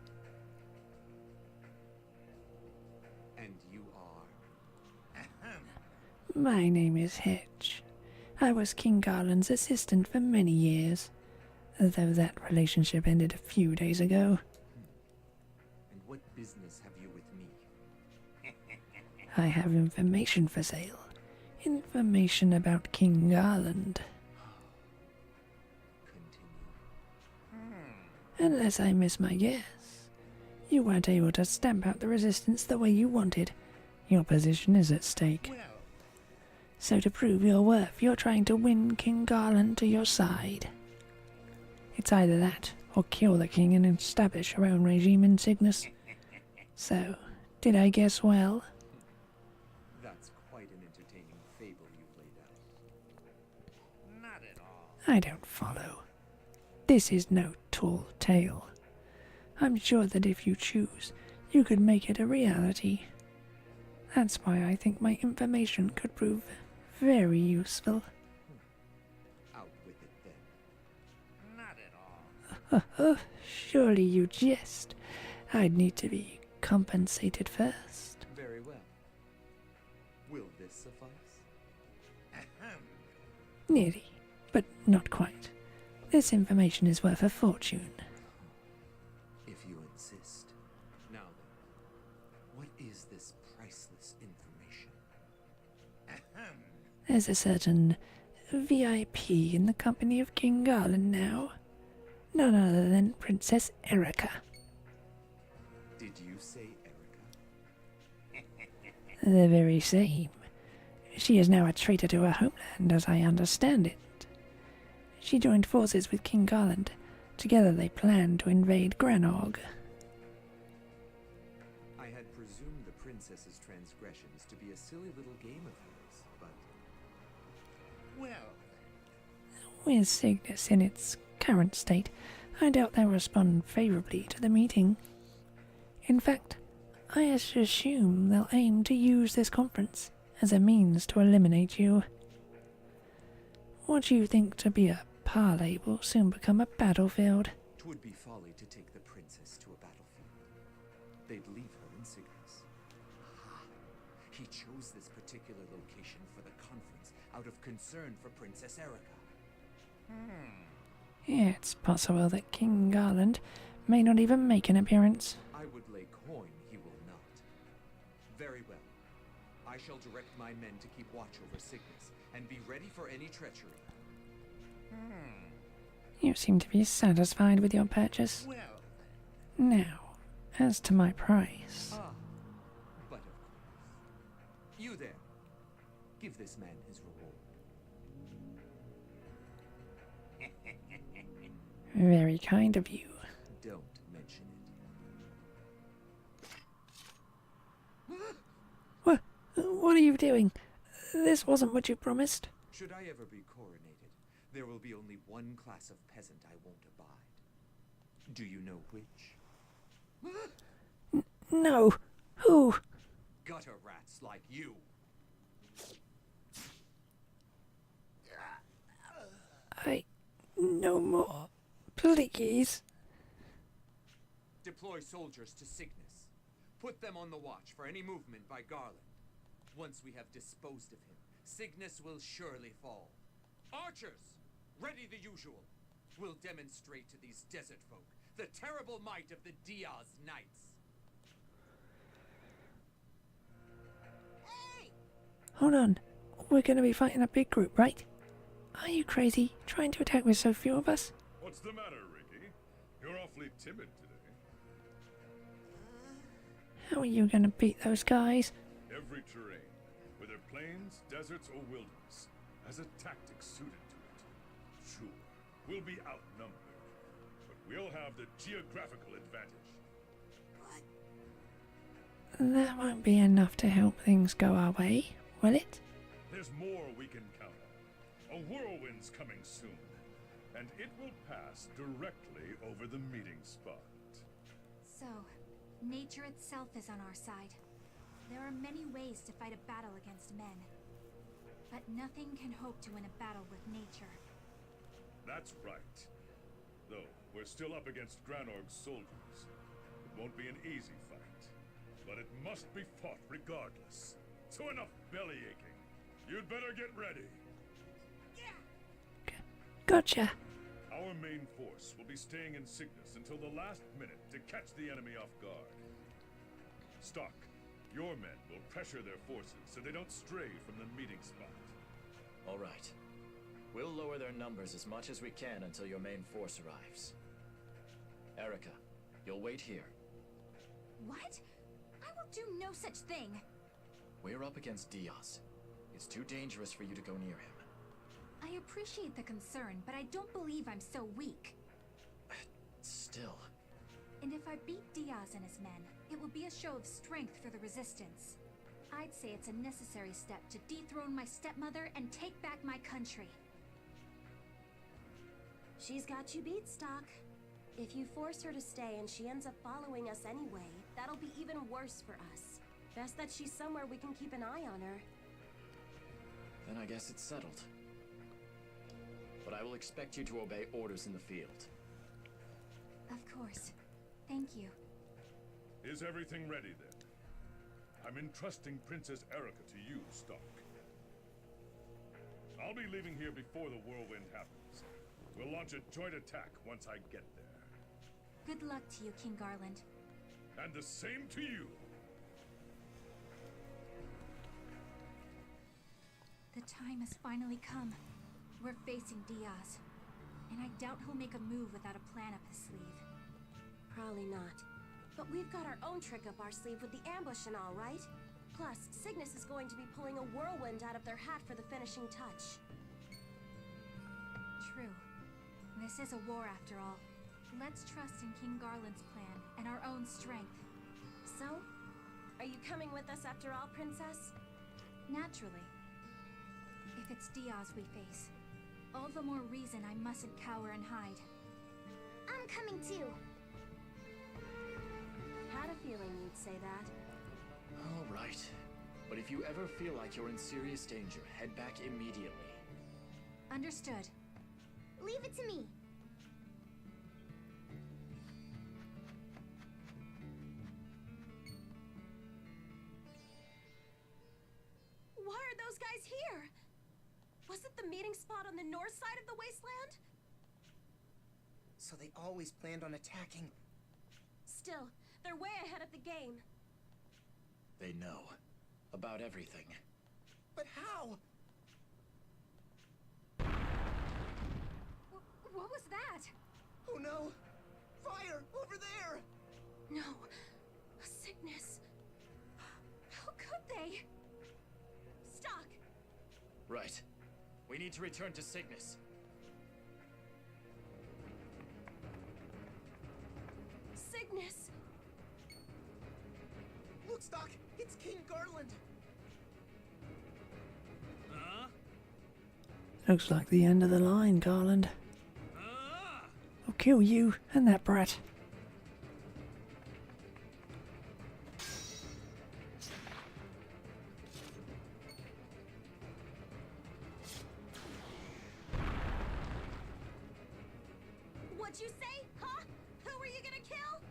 S1: And you are? Ahem.
S2: My name is Hedge. I was King Garland's assistant for many years, though that relationship ended a few days ago.
S1: And what business have you with me?
S2: I have information for sale. Information about King Garland.
S1: Continue.
S2: Unless I miss my guess, you weren't able to stamp out the resistance the way you wanted. Your position is at stake.
S1: Well,
S2: So to prove your worth, you're trying to win King Garland to your side. It's either that, or kill the king and establish your own regime in Cygnus. So, did I guess well?
S1: that's quite an entertaining fable you've laid out. Not at all.
S2: I don't follow. This is no tall tale. I'm sure that if you choose, you could make it a reality. That's why I think my information could prove very useful.
S1: Out with it then. Not at all.
S2: Surely you jest. I'd need to be compensated first.
S1: Very well. Will this suffice? Ahem.
S2: Nearly, but not quite. This information is worth a fortune.
S1: If you insist. Now then,
S2: There's a certain VIP in the company of King Garland now. None other than Princess Erica.
S1: Did you say Erica?
S2: The very same. She is now a traitor to her homeland, as I understand it. She joined forces with King Garland. Together they planned to invade Granog.
S1: I had presumed the princess's transgressions to be a silly little game of hers, but... Well...
S2: With Cygnus in its current state, I doubt they'll respond favorably to the meeting. In fact, I assume they'll aim to use this conference as a means to eliminate you. What you think to be a parley will soon become a battlefield.
S1: 'Twould be folly to take the princess to a battlefield. They'd leave her in Cygnus. He chose this particular location for the conference out of concern for Princess Erica.
S2: Yeah, it's possible that King Garland may not even make an appearance.
S1: I would lay coin he will not. Very well. I shall direct my men to keep watch over Cygnus and be ready for any treachery.
S2: You seem to be satisfied with your purchase.
S1: Well,
S2: Now, as to my price.
S1: but of course. You there. Give this man his reward.
S2: Very kind of you.
S1: Don't mention it.
S2: What are you doing? This wasn't what you promised.
S1: Should I ever be coronated, there will be only one class of peasant I won't abide. Do you know which?
S2: No. Who?
S1: Gutter rats like you.
S2: No more. Please.
S1: Deploy soldiers to Cygnus. Put them on the watch for any movement by Garland. Once we have disposed of him, Cygnus will surely fall. Archers, ready the usual. We'll demonstrate to these desert folk the terrible might of the Diaz Knights.
S2: Hold on. We're gonna be fighting a big group, right? Are you crazy? Trying to attack with so few of us?
S4: What's the matter, Ricky? You're awfully timid today.
S2: How are you gonna beat those guys?
S4: Every terrain, whether plains, deserts, or wilderness, has a tactic suited to it. Sure, we'll be outnumbered, but we'll have the geographical advantage.
S2: That won't be enough to help things go our way, will it?
S4: There's more we can count on. A whirlwind's coming soon, and it will pass directly over the meeting spot.
S8: So, nature itself is on our side. There are many ways to fight a battle against men. But nothing can hope to win a battle with nature.
S4: That's right. Though, we're still up against Granorg's soldiers. It won't be an easy fight, but it must be fought regardless. So enough bellyaching. You'd better get ready.
S2: Gotcha.
S4: Our main force will be staying in Cygnus until the last minute to catch the enemy off guard. Stock, your men will pressure their forces so they don't stray from the meeting spot.
S5: All right. We'll lower their numbers as much as we can until your main force arrives. Erica, you'll wait here.
S8: What? I will do no such thing!
S5: We're up against Diaz. It's too dangerous for you to go near him.
S8: I appreciate the concern, but I don't believe I'm so weak.
S5: Still.
S8: And if I beat Diaz and his men, it will be a show of strength for the Resistance. I'd say it's a necessary step to dethrone my stepmother and take back my country.
S9: She's got you beat, Stock. If you force her to stay and she ends up following us anyway, that'll be even worse for us. Best that she's somewhere we can keep an eye on her.
S5: Then I guess it's settled. But I will expect you to obey orders in the field.
S8: Of course. Thank you.
S4: Is everything ready then? I'm entrusting Princess Erica to you, Stock. I'll be leaving here before the whirlwind happens. We'll launch a joint attack once I get there.
S8: Good luck to you, King Garland.
S4: And the same to you.
S8: The time has finally come. We're facing Diaz, and I doubt he'll make a move without a plan up his sleeve.
S9: Probably not. But we've got our own trick up our sleeve with the ambush and all, right? Plus, Cygnus is going to be pulling a whirlwind out of their hat for the finishing touch.
S8: True. This is a war after all. Let's trust in King Garland's plan and our own strength.
S9: So, are you coming with us after all, Princess?
S8: Naturally. If it's Diaz we face, all the more reason I mustn't cower and hide.
S10: I'm coming too.
S9: Had a feeling you'd say that.
S5: All right. But if you ever feel like you're in serious danger, head back immediately.
S8: Understood.
S10: Leave it to me.
S9: Why are those guys here? Was it the meeting spot on the north side of the wasteland?
S6: So they always planned on attacking.
S9: Still, they're way ahead of the game.
S5: They know about everything.
S6: But how?
S8: What was that?
S6: Oh no! Fire! Over there!
S9: No. Cygnus.
S8: How could they?
S9: Stock!
S5: Right. We need to return to Cygnus.
S9: Cygnus!
S6: Look, Stock! It's King Garland!
S2: Looks like the end of the line, Garland. I'll kill you and that brat.
S9: What'd you say, huh? Who were you gonna kill?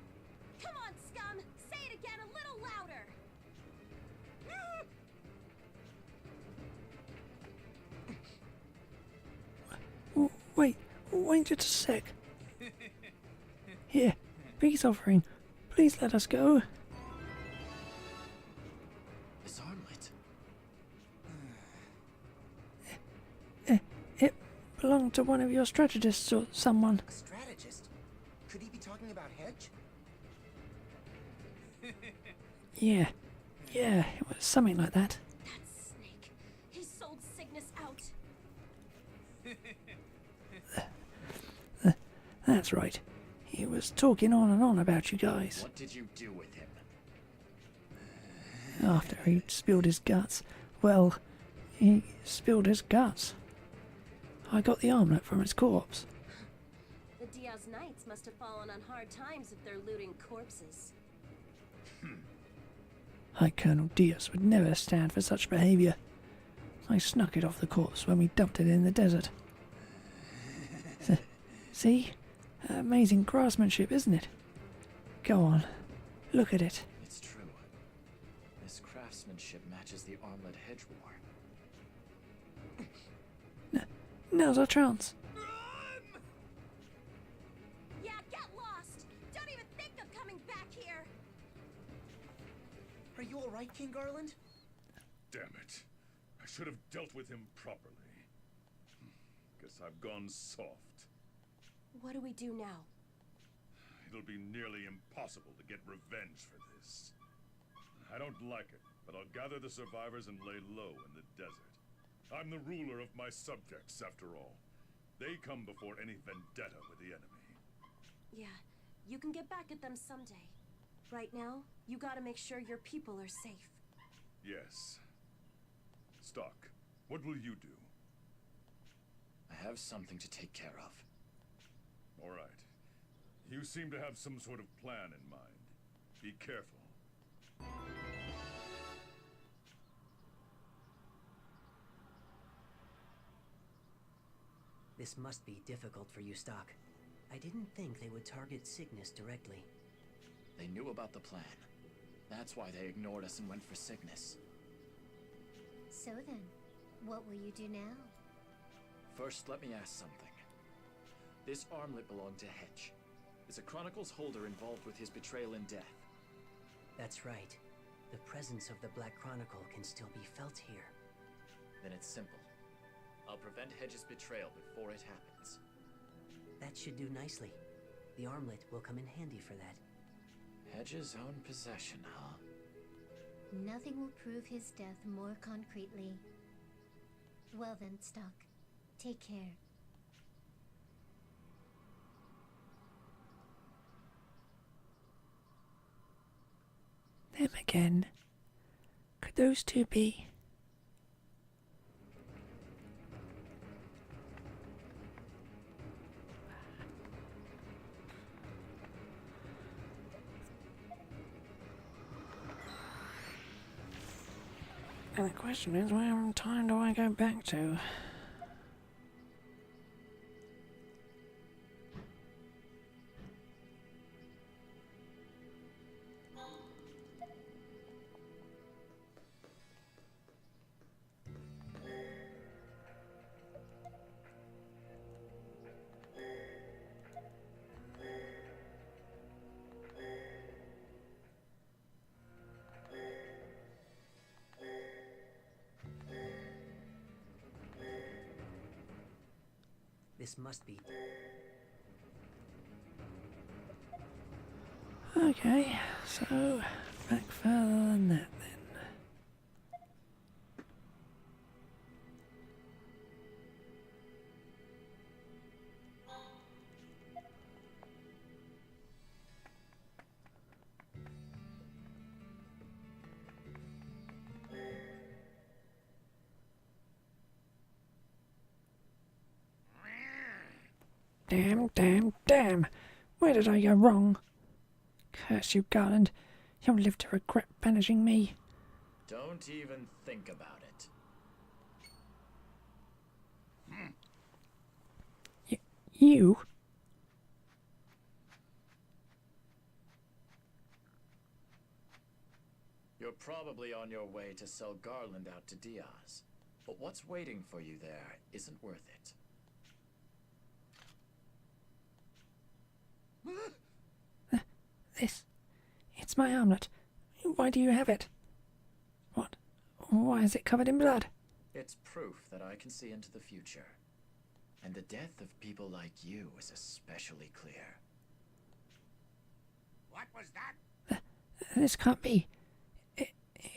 S9: Come on, scum! Say it again a little louder!
S2: Wait just a sec. Here, peace offering. Please let us go.
S5: This armlet.
S2: It belonged to one of your strategists or someone.
S6: A strategist? Could he be talking about Hedge?
S2: Yeah, it was something like that.
S9: That snake. He sold Cygnus out.
S2: That's right. He was talking on and on about you guys.
S5: What did you do with him?
S2: After he spilled his guts. Well, he spilled his guts. I got the armlet from his corpse.
S9: The Diaz Knights must have fallen on hard times if they're looting corpses.
S2: High Colonel Diaz would never stand for such behaviour. I snuck it off the corpse when we dumped it in the desert. See? Amazing craftsmanship, isn't it? Go on, look at it.
S5: It's true. This craftsmanship matches the armlet Hedge wore.
S2: Now's our chance.
S9: Yeah, get lost! Don't even think of coming back here!
S6: Are you alright, King Garland?
S4: Damn it. I should have dealt with him properly. Guess I've gone soft.
S9: What do we do now?
S4: It'll be nearly impossible to get revenge for this. I don't like it, but I'll gather the survivors and lay low in the desert. I'm the ruler of my subjects, after all. They come before any vendetta with the enemy.
S9: Yeah, you can get back at them someday. Right now, you gotta make sure your people are safe.
S4: Yes. Stock, what will you do?
S5: I have something to take care of.
S4: All right. You seem to have some sort of plan in mind. Be careful.
S7: This must be difficult for you, Stock. I didn't think they would target Cygnus directly.
S5: They knew about the plan. That's why they ignored us and went for Cygnus.
S10: So then, what will you do now?
S5: First, let me ask something. This armlet belonged to Hedge. Is a Chronicles holder involved with his betrayal and death?
S7: That's right. The presence of the Black Chronicle can still be felt here.
S5: Then it's simple. I'll prevent Hedge's betrayal before it happens.
S7: That should do nicely. The armlet will come in handy for that.
S5: Hedge's own possession, huh?
S10: Nothing will prove his death more concretely. Well then, Stock. Take care.
S2: Them again. Could those two be? And the question is, where in time do I go back to?
S7: This must be...
S2: Okay, so back further than that then. Damn, damn, damn! Where did I go wrong? Curse you, Garland. You'll live to regret banishing me.
S5: Don't even think about it.
S2: You?
S5: You're probably on your way to sell Garland out to Diaz. But what's waiting for you there isn't worth it.
S2: It's my armlet. Why do you have it? What? Why is it covered in blood?
S5: It's proof that I can see into the future. And the death of people like you is especially clear.
S1: What was that?
S2: This can't be.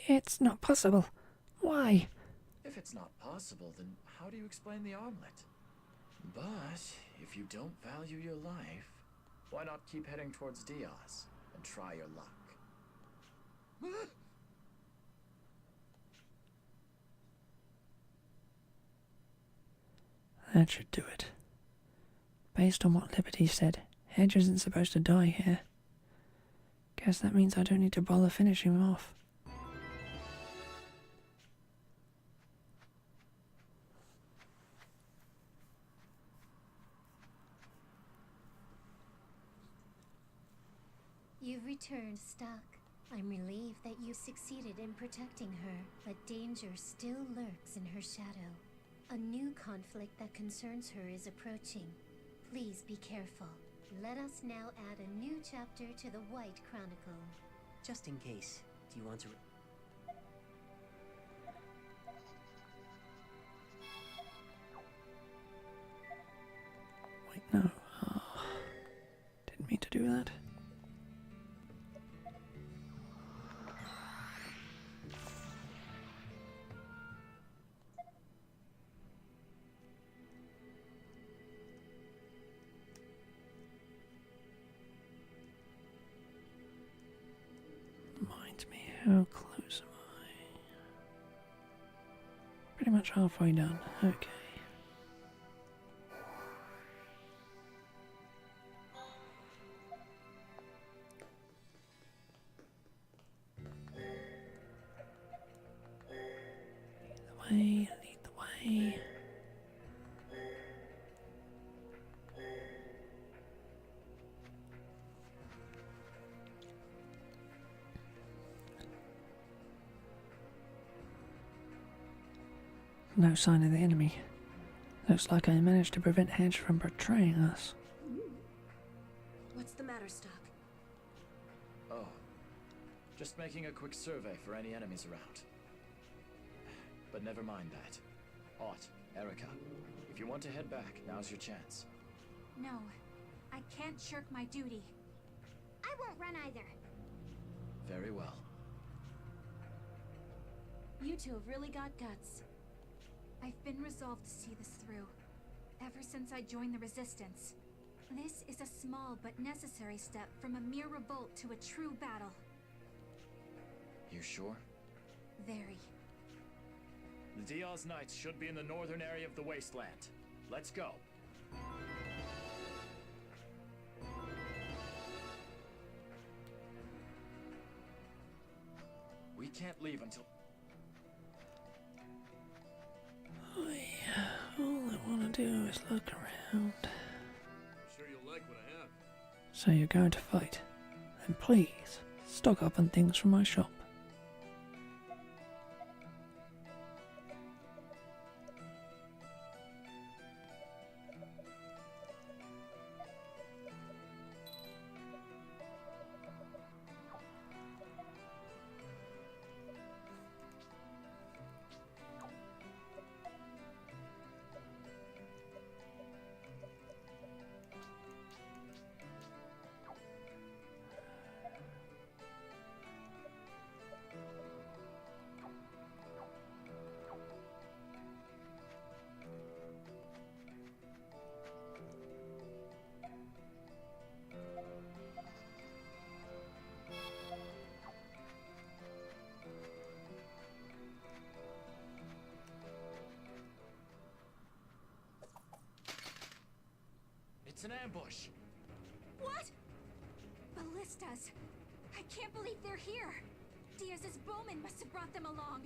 S2: It's not possible. Why?
S5: If it's not possible, then how do you explain the armlet? But if you don't value your life, why not keep heading towards Diaz and try your luck?
S2: That should do it. Based on what Liberty said, Hedge isn't supposed to die here. Guess that means I don't need to bother finishing him off.
S10: You've returned, Stock. I'm relieved that you succeeded in protecting her, but danger still lurks in her shadow. A new conflict that concerns her is approaching. Please be careful. Let us now add a new chapter to the White Chronicle.
S7: Just in case, do you want to...
S2: Wait, no. Didn't mean to do that. How close am I? Pretty much halfway done. Okay. Lead the way. No sign of the enemy. Looks like I managed to prevent Hedge from betraying us.
S9: What's the matter, Stock?
S5: Oh, just making a quick survey for any enemies around. But never mind that. Ought Erica, if you want to head back, now's your chance.
S8: No, I can't shirk my duty.
S10: I won't run either.
S5: Very well.
S9: You two have really got guts.
S8: I've been resolved to see this through, ever since I joined the Resistance. This is a small but necessary step from a mere revolt to a true battle.
S5: You sure?
S8: Very.
S5: The Diaz Knights should be in the northern area of the wasteland. Let's go. We can't leave until...
S2: All I want to do is look around.
S1: Sure you'll like what I have.
S2: So you're going to fight? Then please, stock up on things from my shop.
S5: It's an ambush!
S8: What? Ballistas! I can't believe they're here! Diaz's bowmen must have brought them along!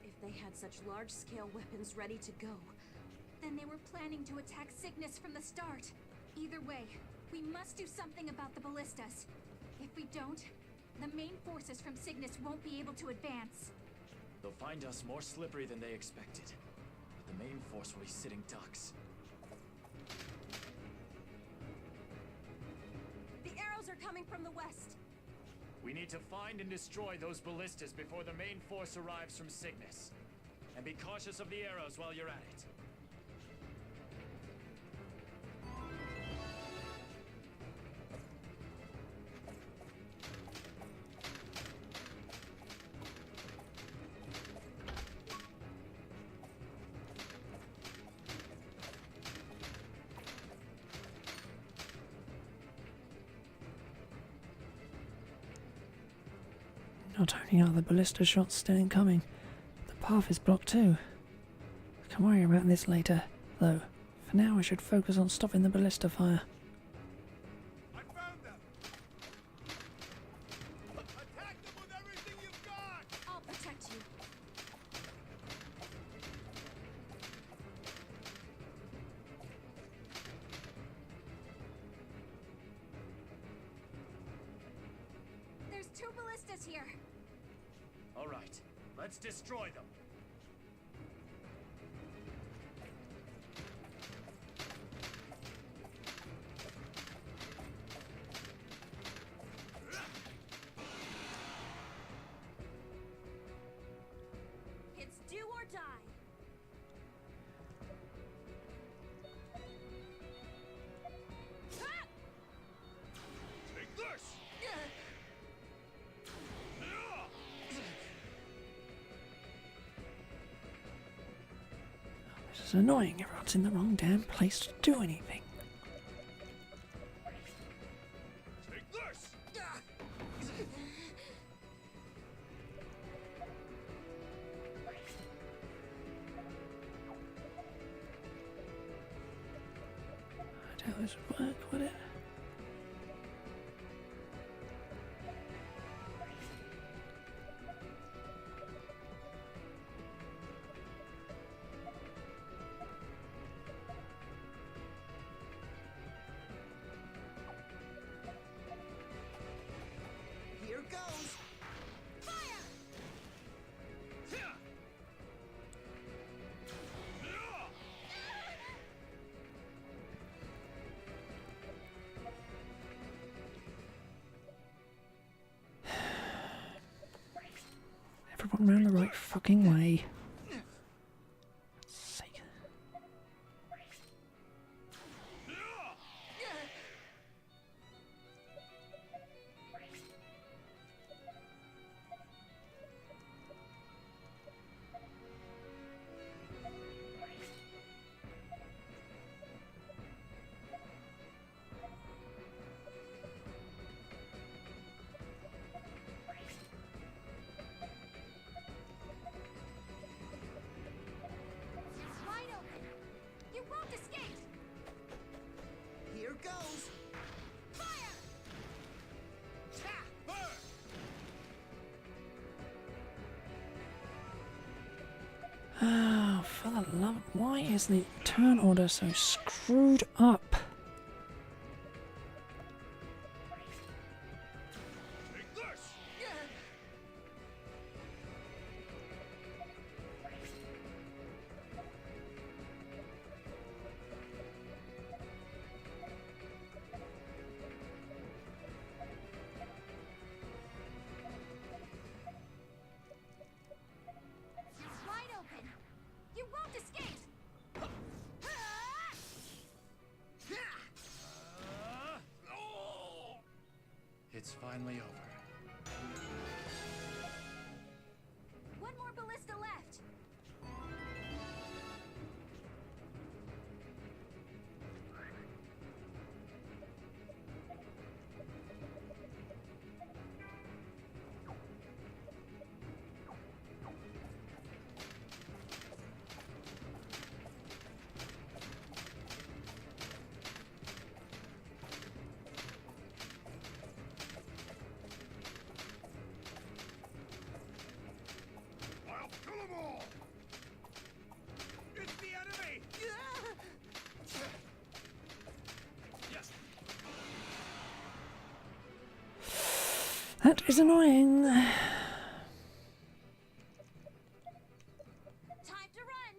S9: If they had such large-scale weapons ready to go,
S8: Then they were planning to attack Cygnus from the start. Either way, we must do something about the ballistas. If we don't, the main forces from Cygnus won't be able to advance.
S5: They'll find us more slippery than they expected. But the main force will be sitting ducks.
S9: the arrows are coming from the west.
S5: We need to find and destroy those ballistas before the main force arrives from Cygnus. And be cautious of the arrows while you're at it.
S2: Not only are the ballista shots still incoming, the path is blocked too. I can worry about this later, though. For now I should focus on stopping the ballista fire.
S4: I found them! Attack them with everything you've got!
S8: I'll protect you. There's two ballistas here.
S5: All right, let's destroy them.
S9: It's do or die. Ah!
S4: Take this!
S2: This is annoying, everyone's in the wrong damn place to do anything.
S4: Take this!
S2: I doubt this would work, would it?
S6: Here goes!
S2: Everyone round the right fucking way. For God's sake.
S6: goes! Fire! Ta! Burn!
S2: Oh, for the love... Why is the turn order so screwed up?
S4: Take this!
S8: It's wide open. You won't escape.
S5: It's finally over.
S8: One more ballista left.
S4: I'll kill them all!
S1: It's the enemy!
S4: Yes!
S2: That is annoying.
S8: Time to run.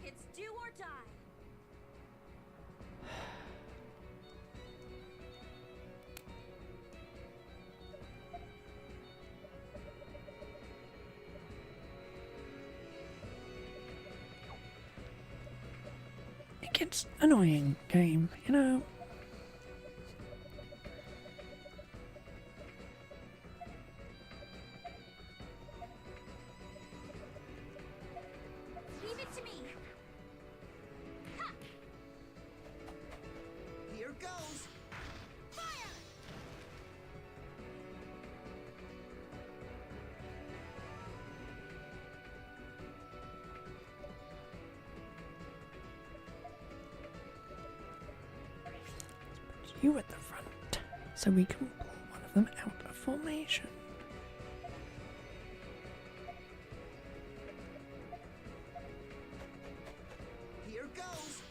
S8: It's do or die.
S2: It gets annoying, game, you know.
S8: Leave it to me. Ha!
S6: Here goes!
S8: Fire!
S2: You at the front, so we can pull one of them out of formation.
S6: Here goes!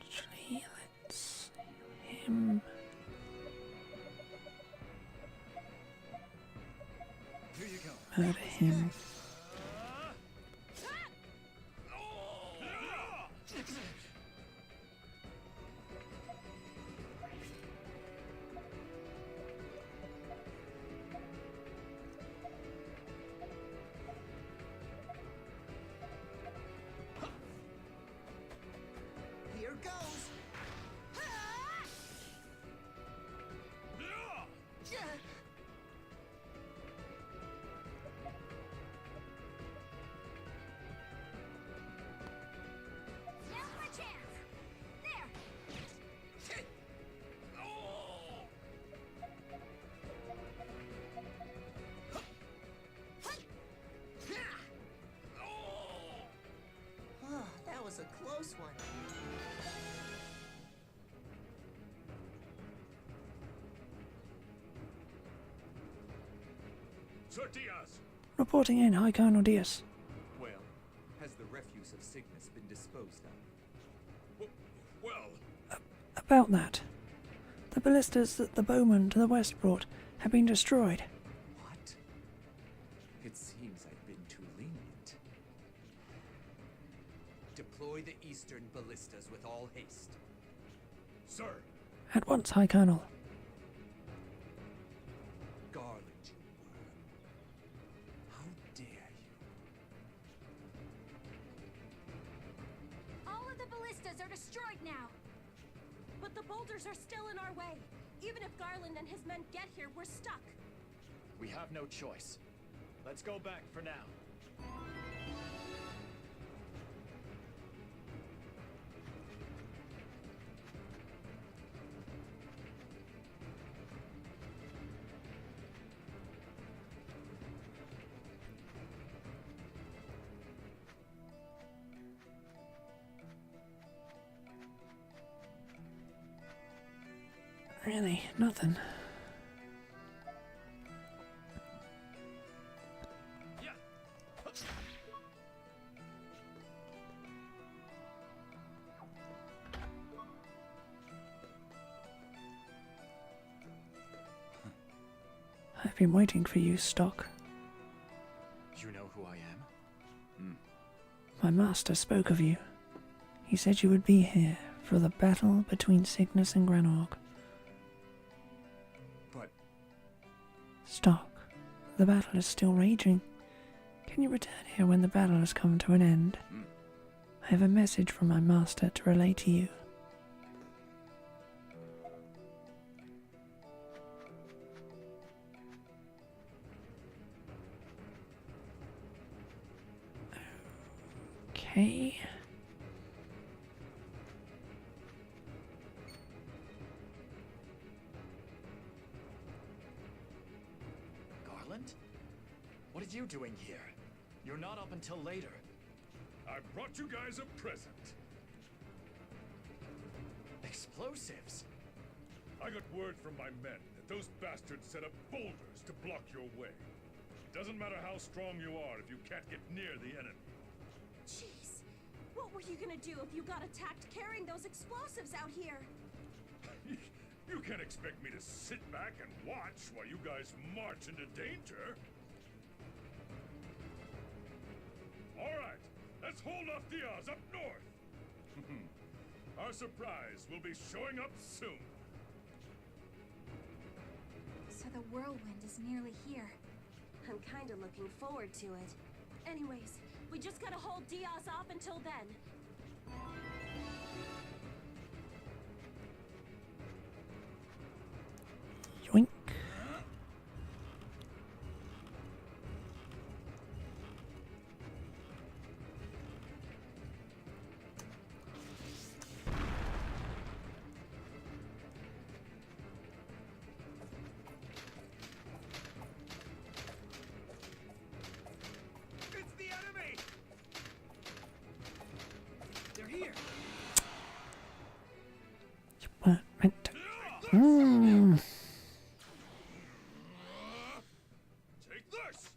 S2: Actually, let's heal him.
S5: Here you go.
S2: Murder him.
S6: Here goes!
S8: Now's my chance. There.
S6: Oh, that was a close one.
S4: Sir Diaz!
S2: Reporting in, High Colonel Diaz.
S1: Well, has the refuse of Cygnus been disposed of?
S4: Well,
S2: About that. The ballistas that the bowmen to the west brought have been destroyed.
S1: What? It seems I've been too lenient. Deploy the eastern ballistas with all haste.
S4: sir!
S2: At once, High Colonel.
S1: Garland, you worm. How dare you?
S8: All of the ballistas
S9: boulders are still in our way. Even if Garland and his men get here, we're stuck.
S5: We have no choice. Let's go back for now.
S2: Really, nothing. I've been waiting for you, Stock.
S5: You know who I am?
S2: My master spoke of you. He said you would be here for the battle between Cygnus and Granorg.
S1: But
S2: Stock, the battle is still raging. Can you return here when the battle has come to an end? I have a message from my master to relay to you. Okay.
S5: Garland? What are you doing here? You're not up until later.
S4: I brought you guys a present.
S5: Explosives?
S4: I got word from my men that those bastards set up boulders to block your way. It doesn't matter how strong you are if you can't get near the enemy.
S9: Jeez, what were you gonna do if you got attacked carrying those explosives out here?
S4: You can't expect me to sit back and watch while you guys march into danger. All right, let's hold off Diaz up north. Our surprise will be showing up soon.
S8: So the whirlwind is nearly here.
S9: I'm kinda looking forward to it. Anyways, we just gotta hold Diaz off until then.
S2: Yoink.
S1: it's the enemy! They're here!
S2: You weren't meant to.
S4: Take this!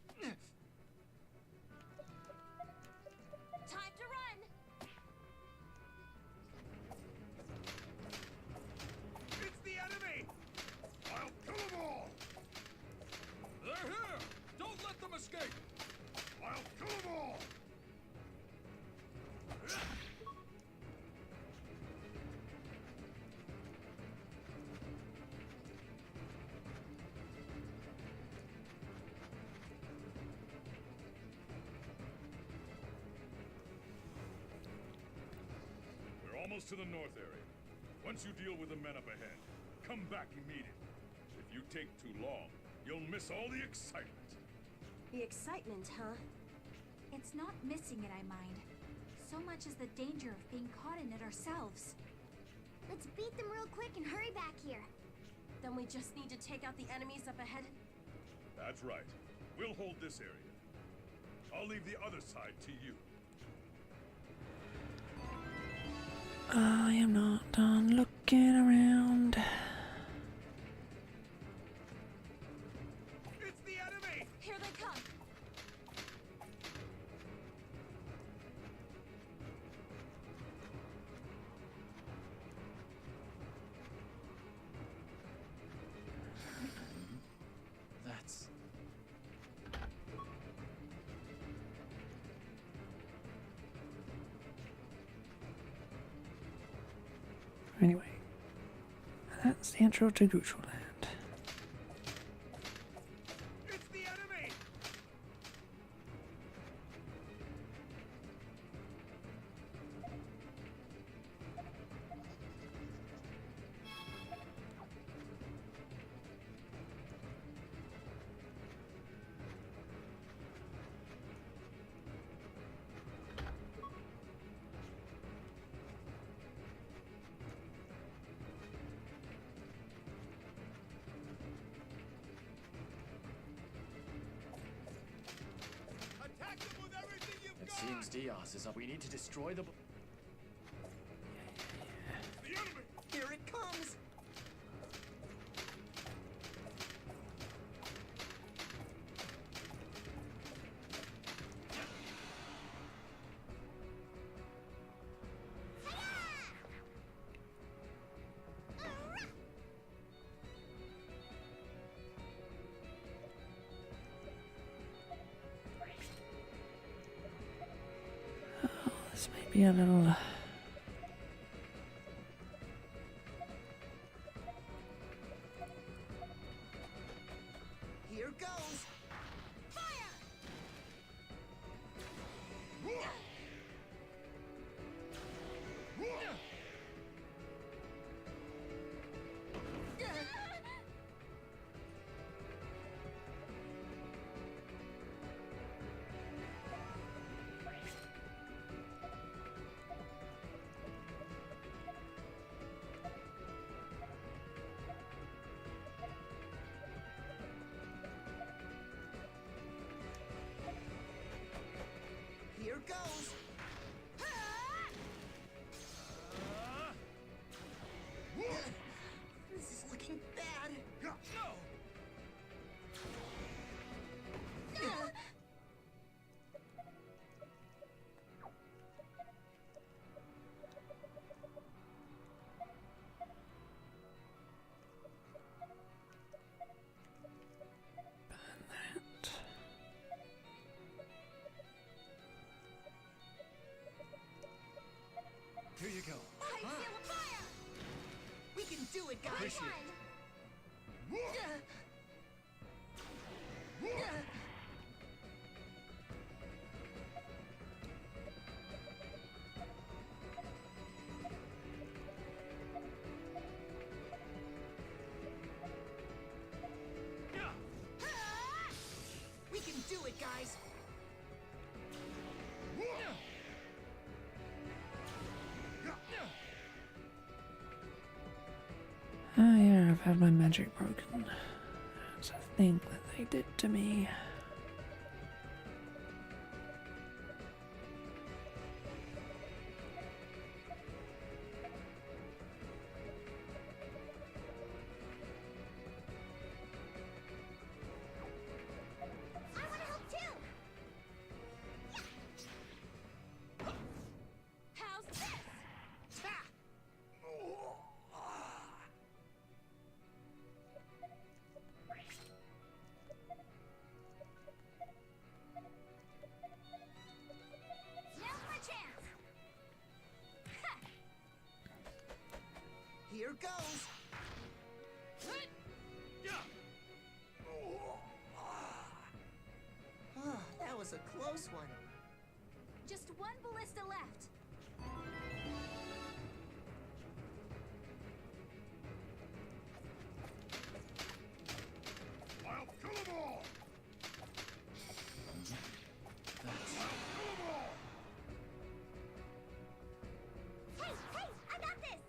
S9: Time to run!
S1: It's the enemy!
S4: I'll kill them all!
S1: They're here! Don't let them escape!
S4: I'll kill them all! We're almost to the north area. Once you deal with the men up ahead, come back immediately. If you take too long, you'll miss all the excitement.
S9: The excitement, huh?
S8: It's not missing it I mind, so much as the danger of being caught in it ourselves.
S10: Let's beat them real quick and hurry back here.
S9: Then we just need to take out the enemies up ahead.
S4: That's right. We'll hold this area. I'll leave the other side to you.
S2: I am not done looking around.
S1: It's the enemy!
S9: Here they come!
S5: That's...
S2: Anyway, that's the intro to Gucci Land.
S1: It's the enemy!
S5: Seems Diaz is up. We need to destroy the...
S4: The enemy!
S6: Here it comes!
S2: This may be a little...
S6: Here goes! Fire! Here goes! This is looking bad.
S1: Here you go.
S8: I feel a fire!
S6: We can do it, guys!
S1: Appreciate
S6: We can do it, guys!
S2: Oh yeah, I've had my magic broken. That's a thing that they did to me.
S8: I want to help too! How's this? Now's my chance!
S6: Here goes! Oh, that was a close one.
S8: Just one ballista left.
S4: I'll kill them all!
S8: Hey, hey, I got this!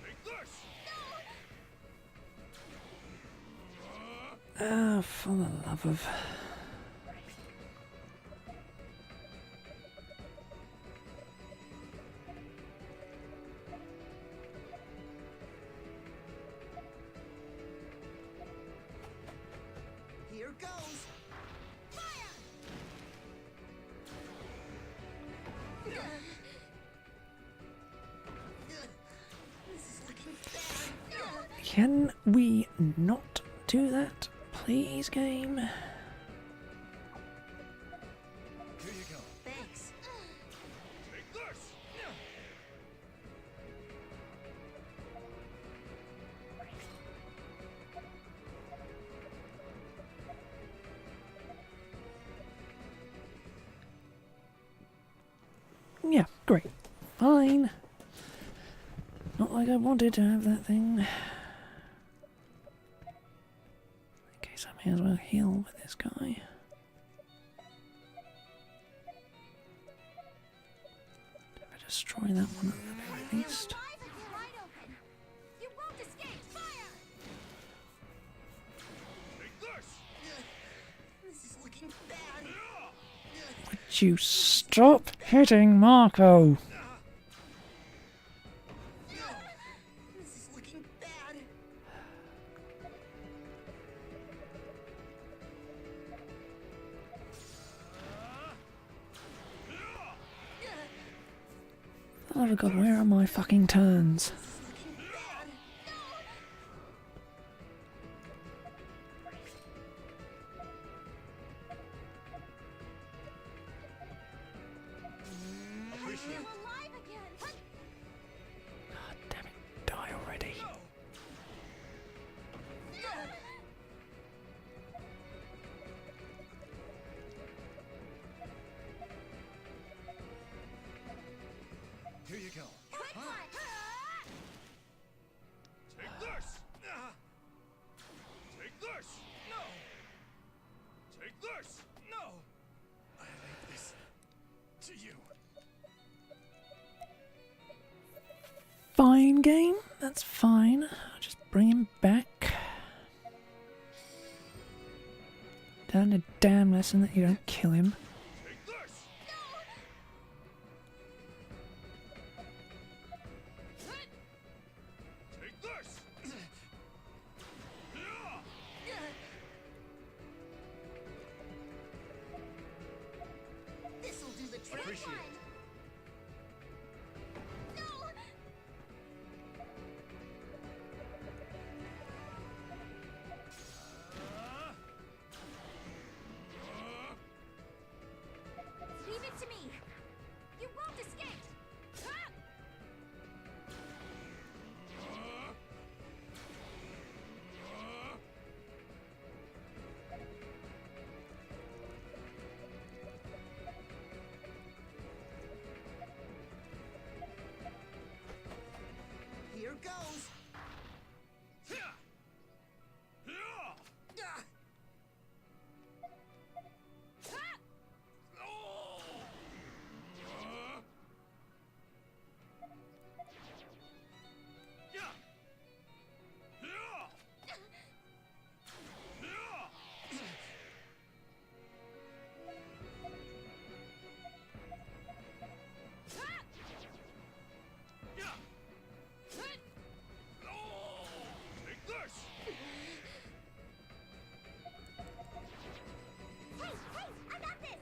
S4: Take this!
S2: Ah, for the love of...
S6: Here goes!
S8: Fire!
S6: This is looking bad.
S2: Can we not do that, please, game?
S1: Here you go.
S6: Thanks.
S4: Take this!
S2: Yeah, great. Fine. Not like I wanted to have that thing. In case I may as well heal with this guy. If I destroy that one at the very least.
S8: Wide open. You won't escape. Fire!
S4: Take this!
S6: This is looking bad.
S2: Would you stop hitting Marco?
S6: This is looking bad.
S2: Oh god, where are my fucking turns?
S4: Appreciate it.
S8: Alive again.
S2: God damn it, die already.
S4: Here you go. Take this! Take this!
S1: No!
S4: Take this!
S1: No!
S4: I leave this to you.
S2: Fine game, that's fine. I'll just bring him back. Learn a damn lesson that you don't kill him.
S4: Take this! Take this!
S6: This'll do the trick.
S4: Appreciate it.
S8: Leave it to me. You won't escape.
S6: Here goes.
S4: Take this!
S8: Hey, I got this.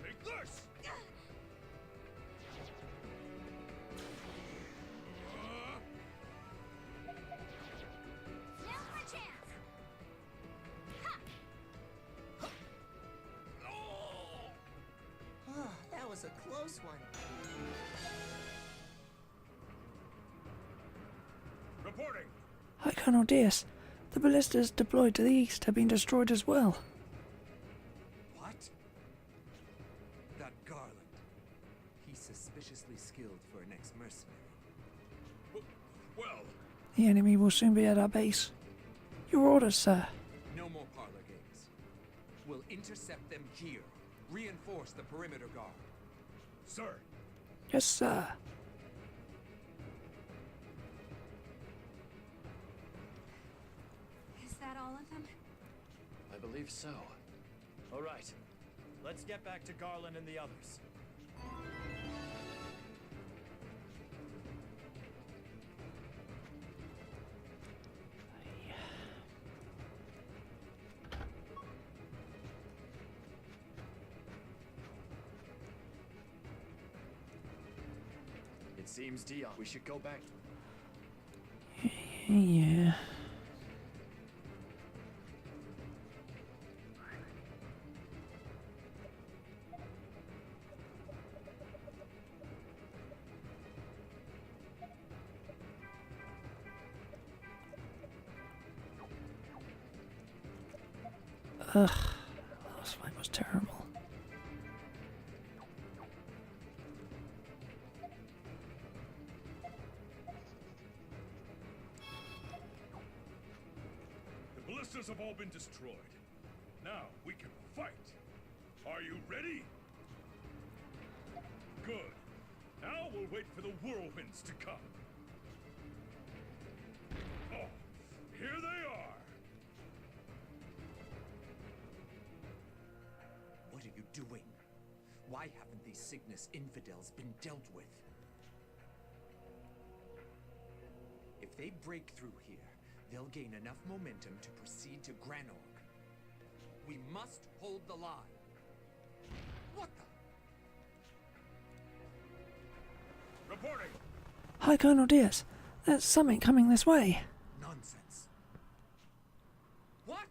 S4: Take this!
S8: Now's my chance.
S6: Oh, that was a close one.
S4: Reporting!
S2: Hi, Colonel Diaz. The ballistas deployed to the east have been destroyed as well.
S1: What? That Garland. He's suspiciously skilled for an ex-mercenary.
S4: Well,
S2: The enemy will soon be at our base. Your orders, sir.
S1: No more parlor games. We'll intercept them here. Reinforce the perimeter guard.
S4: sir,
S2: Yes, sir.
S8: Is that all of them?
S5: I believe so.
S11: All right. Let's get back to Garland and the others.
S5: It seems, Dion, we should go back.
S2: Yeah. Ugh, last fight was terrible.
S4: the ballistas have all been destroyed. Now we can fight. Are you ready? Good. Now we'll wait for the whirlwinds to come. Oh, here they are.
S1: What are you doing? Why haven't these Cygnus infidels been dealt with? If they break through here, they'll gain enough momentum to proceed to Granorg. We must hold the line. What the?
S4: Reporting.
S2: Hi, Colonel Diaz. There's something coming this way.
S1: Nonsense. What?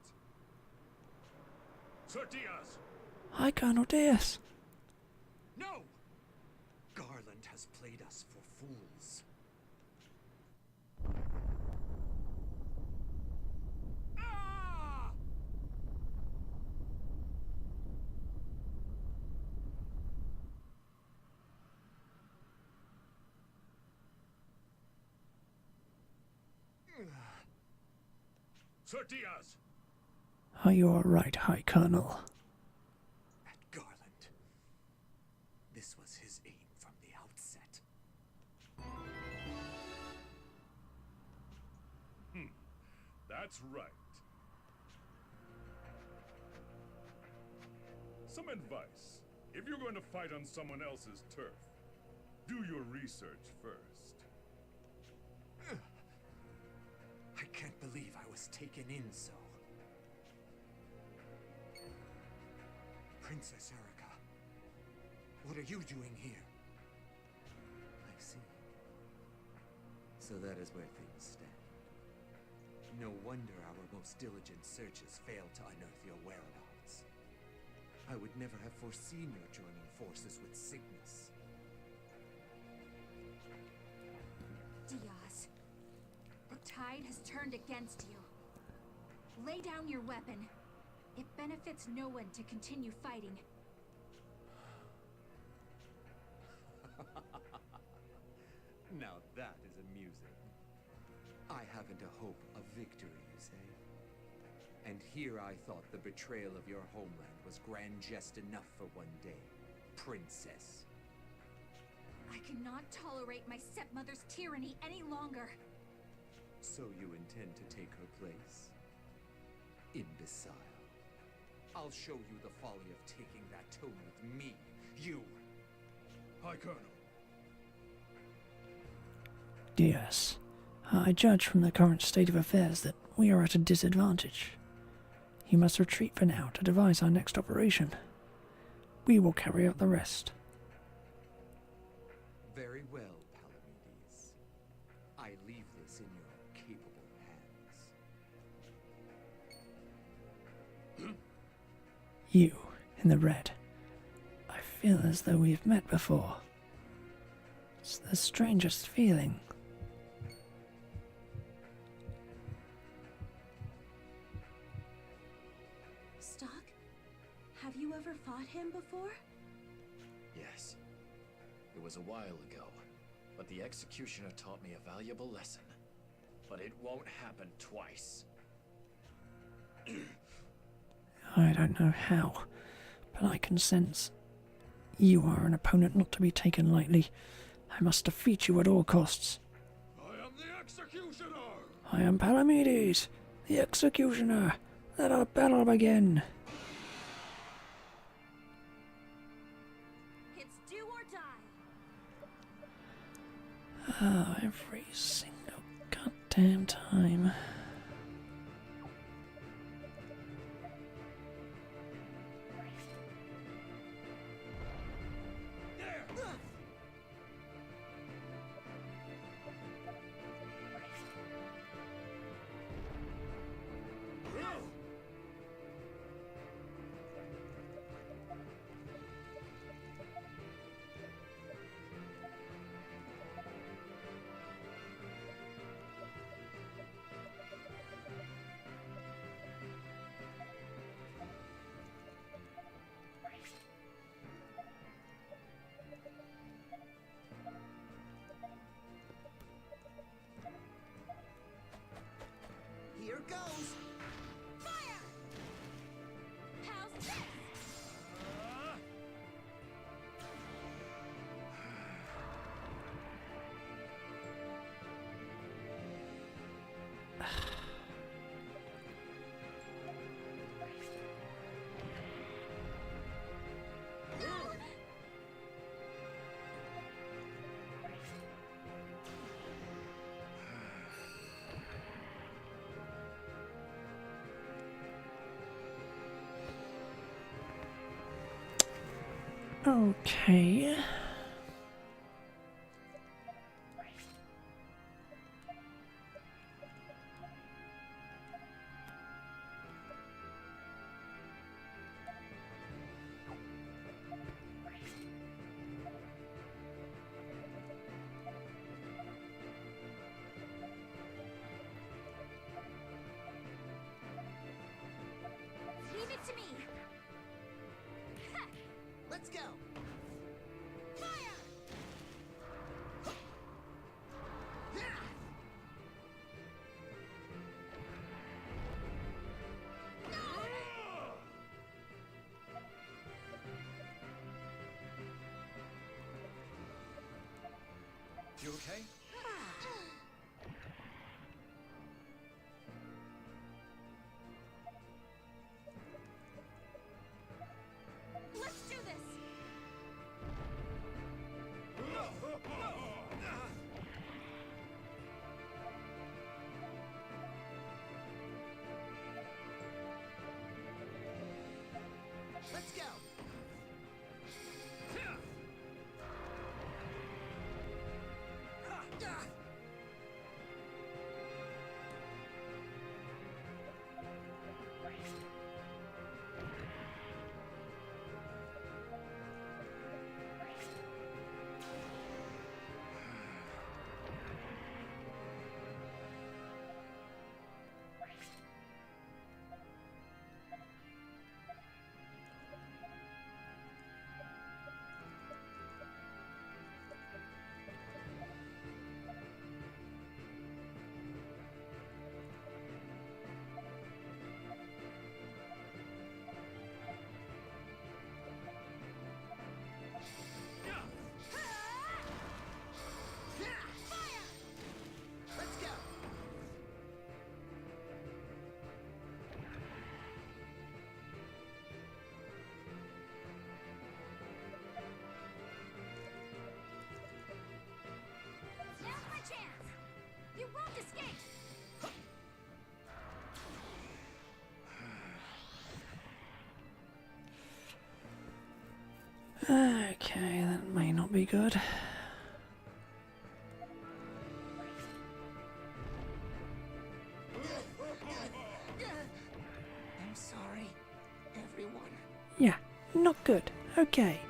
S4: Sir Diaz.
S2: Hi, Colonel Diaz.
S1: No! Garland has played us for fools. Ah!
S4: Sir Diaz.
S2: Are you alright, High Colonel?
S1: At Garland. This was his aim from the outset.
S4: That's right. Some advice. If you're going to fight on someone else's turf, do your research first.
S1: I can't believe I was taken in so. Princess Erica, what are you doing here? I see. So that is where things stand. No wonder our most diligent searches failed to unearth your whereabouts. I would never have foreseen your joining forces with Cygnus.
S8: Diaz, the tide has turned against you. Lay down your weapon. It benefits no one to continue fighting.
S1: Now that is amusing. I haven't a hope of victory, you say? And here I thought the betrayal of your homeland was grand jest enough for one day, princess.
S8: I cannot tolerate my stepmother's tyranny any longer.
S1: So you intend to take her place? Imbecile. I'll show you the folly of taking that tone with me, you!
S4: High Colonel.
S2: Diaz, I judge from the current state of affairs that we are at a disadvantage. You must retreat for now to devise our next operation. We will carry out the rest.
S1: Very well, Palamedes. I leave this in your capable hands.
S2: You, in the red. I feel as though we've met before. It's the strangest feeling.
S9: Stock? Have you ever fought him before?
S5: Yes. It was a while ago, but the Executioner taught me a valuable lesson. But it won't happen twice.
S2: I don't know how, but I can sense you are an opponent not to be taken lightly. I must defeat you at all costs.
S4: I am the Executioner!
S2: I am Palamedes, the Executioner. Let our battle begin.
S9: It's do or die.
S2: Oh, every single goddamn time. Okay.
S8: Leave it to me.
S6: Let's go.
S8: Fire!
S11: You okay?
S8: Let's do this.
S6: Let's go. Let's go.
S8: Now's my chance. You won't escape.
S2: Okay, that may not be good.
S6: I'm sorry, everyone.
S2: Yeah, not good. Okay.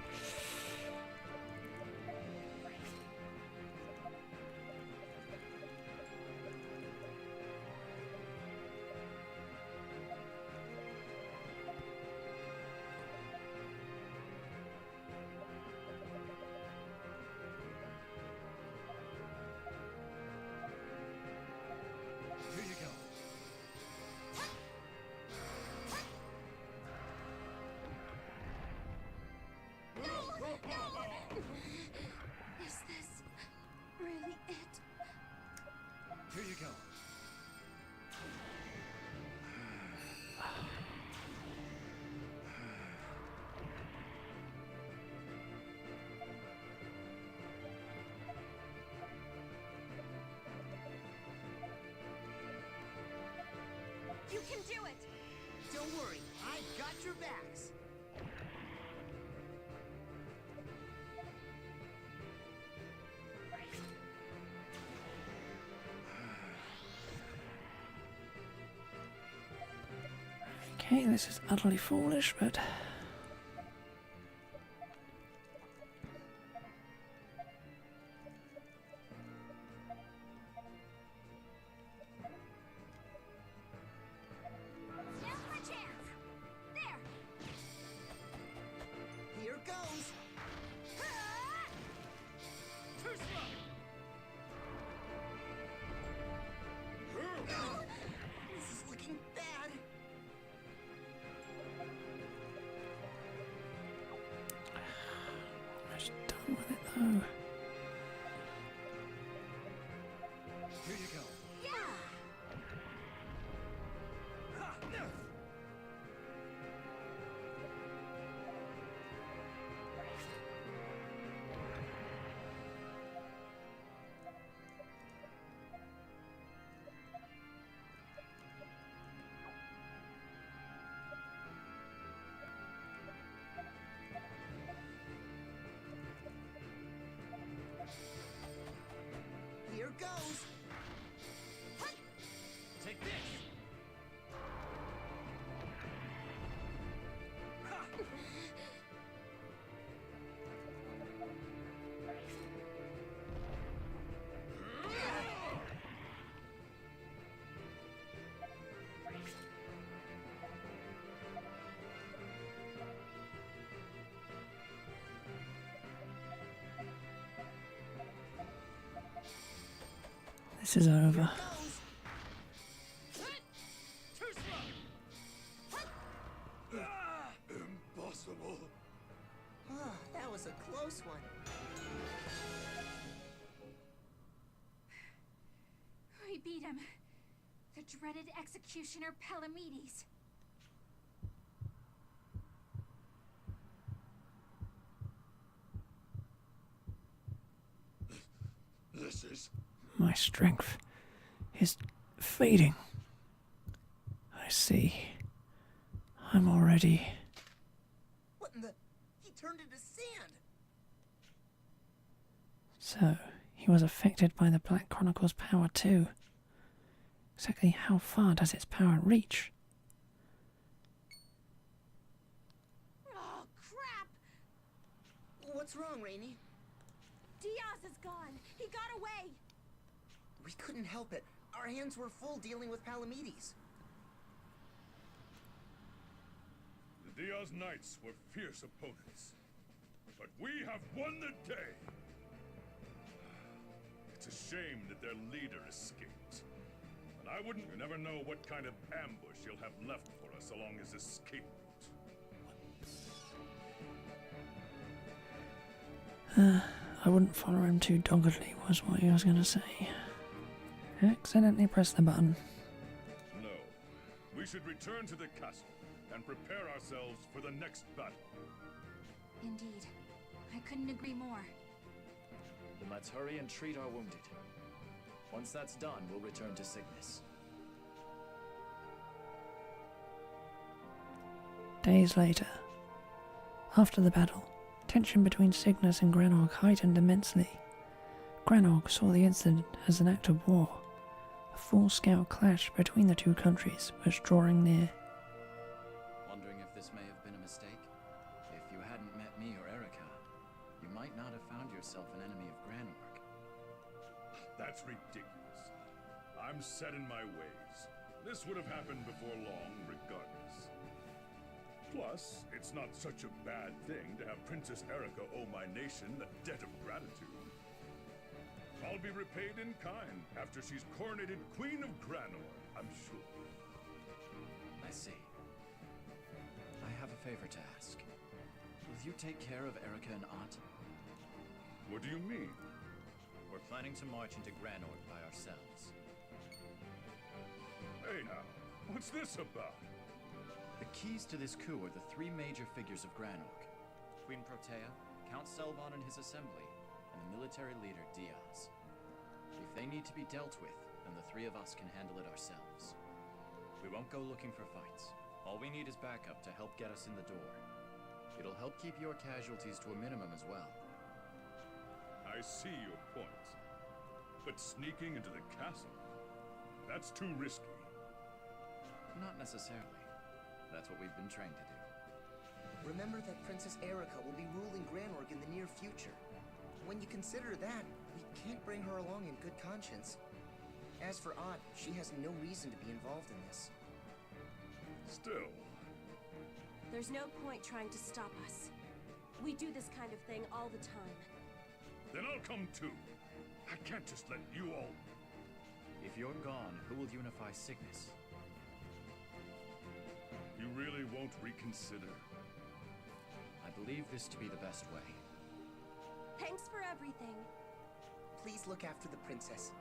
S11: Here you go.
S8: Is this really it?
S11: Here you go.
S8: You can do it.
S6: Don't worry, I got your backs.
S2: Okay, this is utterly foolish, but...
S8: Now's my chance. There.
S6: Here goes.
S11: Too slow.
S6: This is looking bad.
S2: Almost done with it, though.
S11: Here you go.
S6: goes!
S11: Take this!
S2: This is over.
S4: Impossible.
S6: That was a close one.
S8: We beat him. The dreaded executioner Palamedes.
S4: This is...
S2: My strength is fading. I see. I'm already...
S6: What in the... He turned into sand!
S2: So, he was affected by the Black Chronicle's power too. Exactly how far does its power reach?
S9: Oh, crap!
S6: What's wrong, Rainey?
S9: Diaz is gone. He got away.
S6: We couldn't help it. Our hands were full dealing with Palamedes.
S4: The Diaz Knights were fierce opponents. But we have won the day! It's a shame that their leader escaped. And I wouldn't... You never know what kind of ambush you'll have left for us along his escape route.
S2: I wouldn't follow him too doggedly, was what he was going to say. Accidentally pressed the button.
S4: No. We should return to the castle and prepare ourselves for the next battle.
S8: Indeed. I couldn't agree more.
S5: Then let's hurry and treat our wounded. Once that's done, we'll return to Cygnus.
S2: Days later. After the battle, tension between Cygnus and Granorg heightened immensely. Granorg saw the incident as an act of war. A full-scale clash between the two countries was drawing near.
S5: Wondering if this may have been a mistake? If you hadn't met me or Erica, you might not have found yourself an enemy of Granorg.
S4: That's ridiculous. I'm set in my ways. This would have happened before long, regardless. Plus, it's not such a bad thing to have Princess Erica owe my nation a debt of gratitude. I'll be repaid in kind after she's coronated Queen of Granorg, I'm sure.
S5: I see. I have a favor to ask. Will you take care of Erica and Aunt?
S4: What do you mean?
S11: We're planning to march into Granorg by ourselves.
S4: Hey now, what's this about?
S5: The keys to this coup are the three major figures of Granorg.
S11: Queen Protea, Count Selvon and his assembly, and the military leader Diaz.
S5: If they need to be dealt with, then the three of us can handle it ourselves.
S11: We won't go looking for fights. All we need is backup to help get us in the door.
S5: It'll help keep your casualties to a minimum as well.
S4: I see your point. But sneaking into the castle? That's too risky.
S5: Not necessarily. That's what we've been trained to do.
S6: Remember that Princess Erica will be ruling Granorg in the near future. When you consider that, we can't bring her along in good conscience. As for Aunt, she has no reason to be involved in this.
S4: Still.
S9: There's no point trying to stop us. We do this kind of thing all the time.
S4: Then I'll come too. I can't just let you all...
S5: If you're gone, who will unify Cygnus?
S4: You really won't reconsider?
S5: I believe this to be the best way.
S9: Thanks for everything.
S6: Please look after the princess.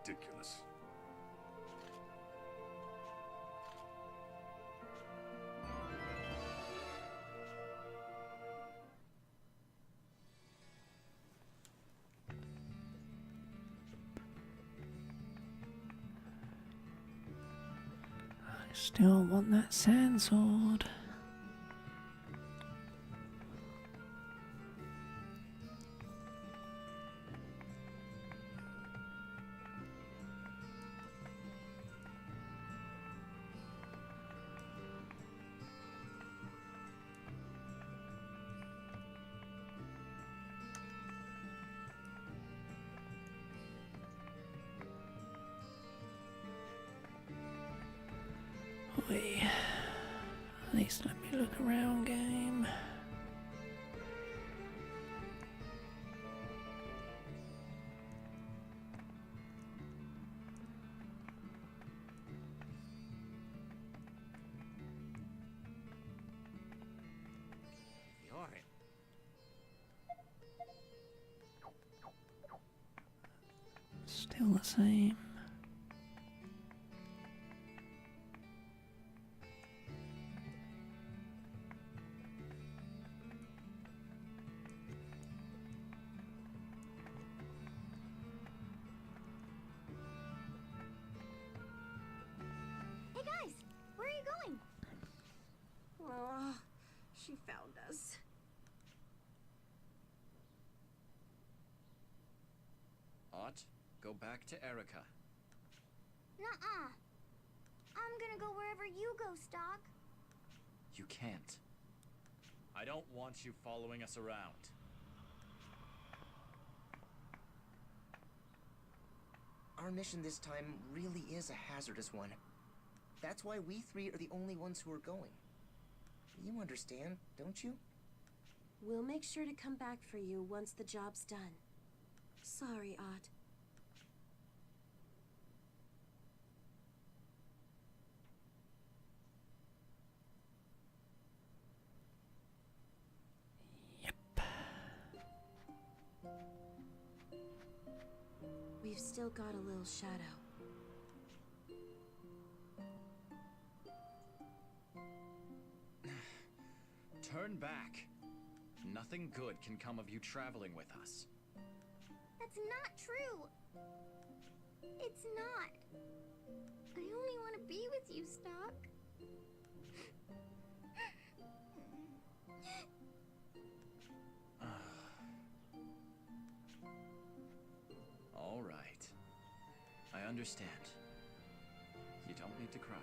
S4: Ridiculous.
S2: Still want that sand sword. place. Let me look around, game. Still the same.
S8: Hey guys, where are you going? Oh, she found us.
S11: Ott, go back to Erica.
S8: Nuh-uh. I'm gonna go wherever you go, Stock.
S11: You can't. I don't want you following us around.
S6: Our mission this time really is a hazardous one. That's why we three are the only ones who are going. You understand, don't you?
S9: We'll make sure to come back for you once the job's done. Sorry, Ott. We've still got a little shadow.
S11: Turn back. Nothing good can come of you traveling with us.
S8: That's not true. It's not. I only want to be with you, Stock.
S11: All right. I understand. You don't need to cry.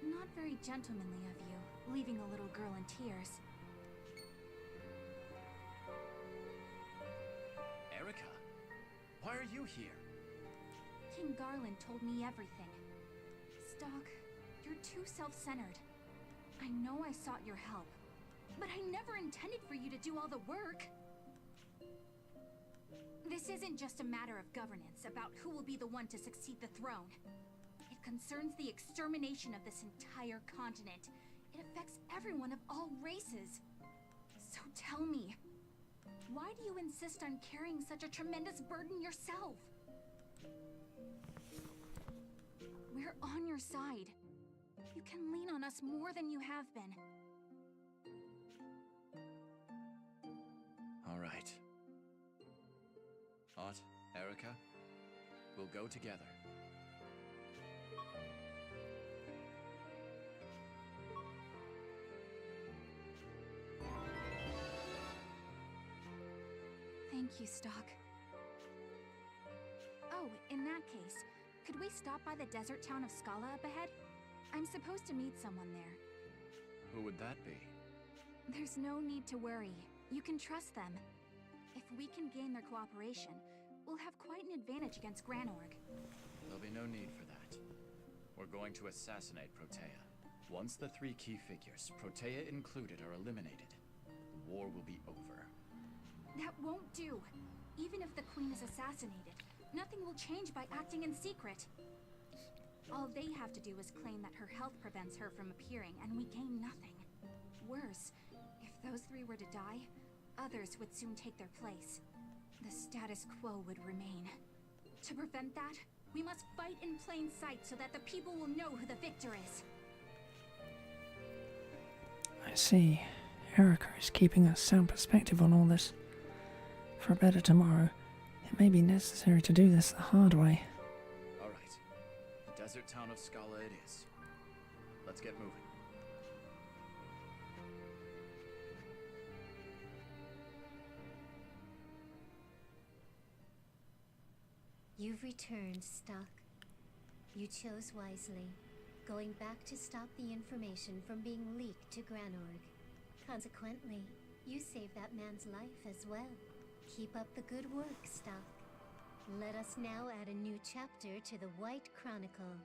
S8: Not very gentlemanly of you, leaving a little girl in tears.
S11: Erica, why are you here?
S8: King Garland told me everything. Stock, you're too self-centered. I know I sought your help, but I never intended for you to do all the work. This isn't just a matter of governance, about who will be the one to succeed the throne. It concerns the extermination of this entire continent. It affects everyone of all races. So tell me, why do you insist on carrying such a tremendous burden yourself? We're on your side. You can lean on us more than you have been.
S11: All right. Ott, Erica, we'll go together.
S8: Thank you, Stock. Oh, in that case, could we stop by the desert town of Scala up ahead? I'm supposed to meet someone there.
S11: Who would that be?
S8: There's no need to worry. You can trust them. If we can gain their cooperation, we'll have quite an advantage against Granorg.
S11: There'll be no need for that. We're going to assassinate Protea. Once the three key figures, Protea included, are eliminated, the war will be over.
S8: That won't do. Even if the Queen is assassinated, nothing will change by acting in secret. All they have to do is claim that her health prevents her from appearing, and we gain nothing. Worse, if those three were to die, others would soon take their place. The status quo would remain. To prevent that, we must fight in plain sight so that the people will know who the victor is.
S2: I see. Erica is keeping a sound perspective on all this. For a better tomorrow, it may be necessary to do this the hard way.
S11: All right. The desert town of Scala it is. Let's get moving.
S10: You've returned, Stock. You chose wisely, going back to stop the information from being leaked to Granorg. Consequently, you saved that man's life as well. Keep up the good work, Stock. Let us now add a new chapter to the White Chronicle.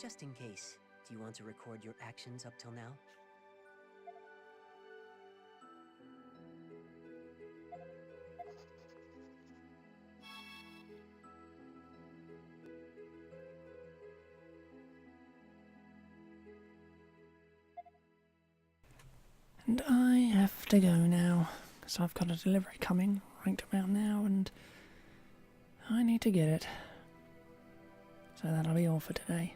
S7: Just in case, do you want to record your actions up till now?
S2: And I have to go now, because I've got a delivery coming right about now, and I need to get it. So that'll be all for today.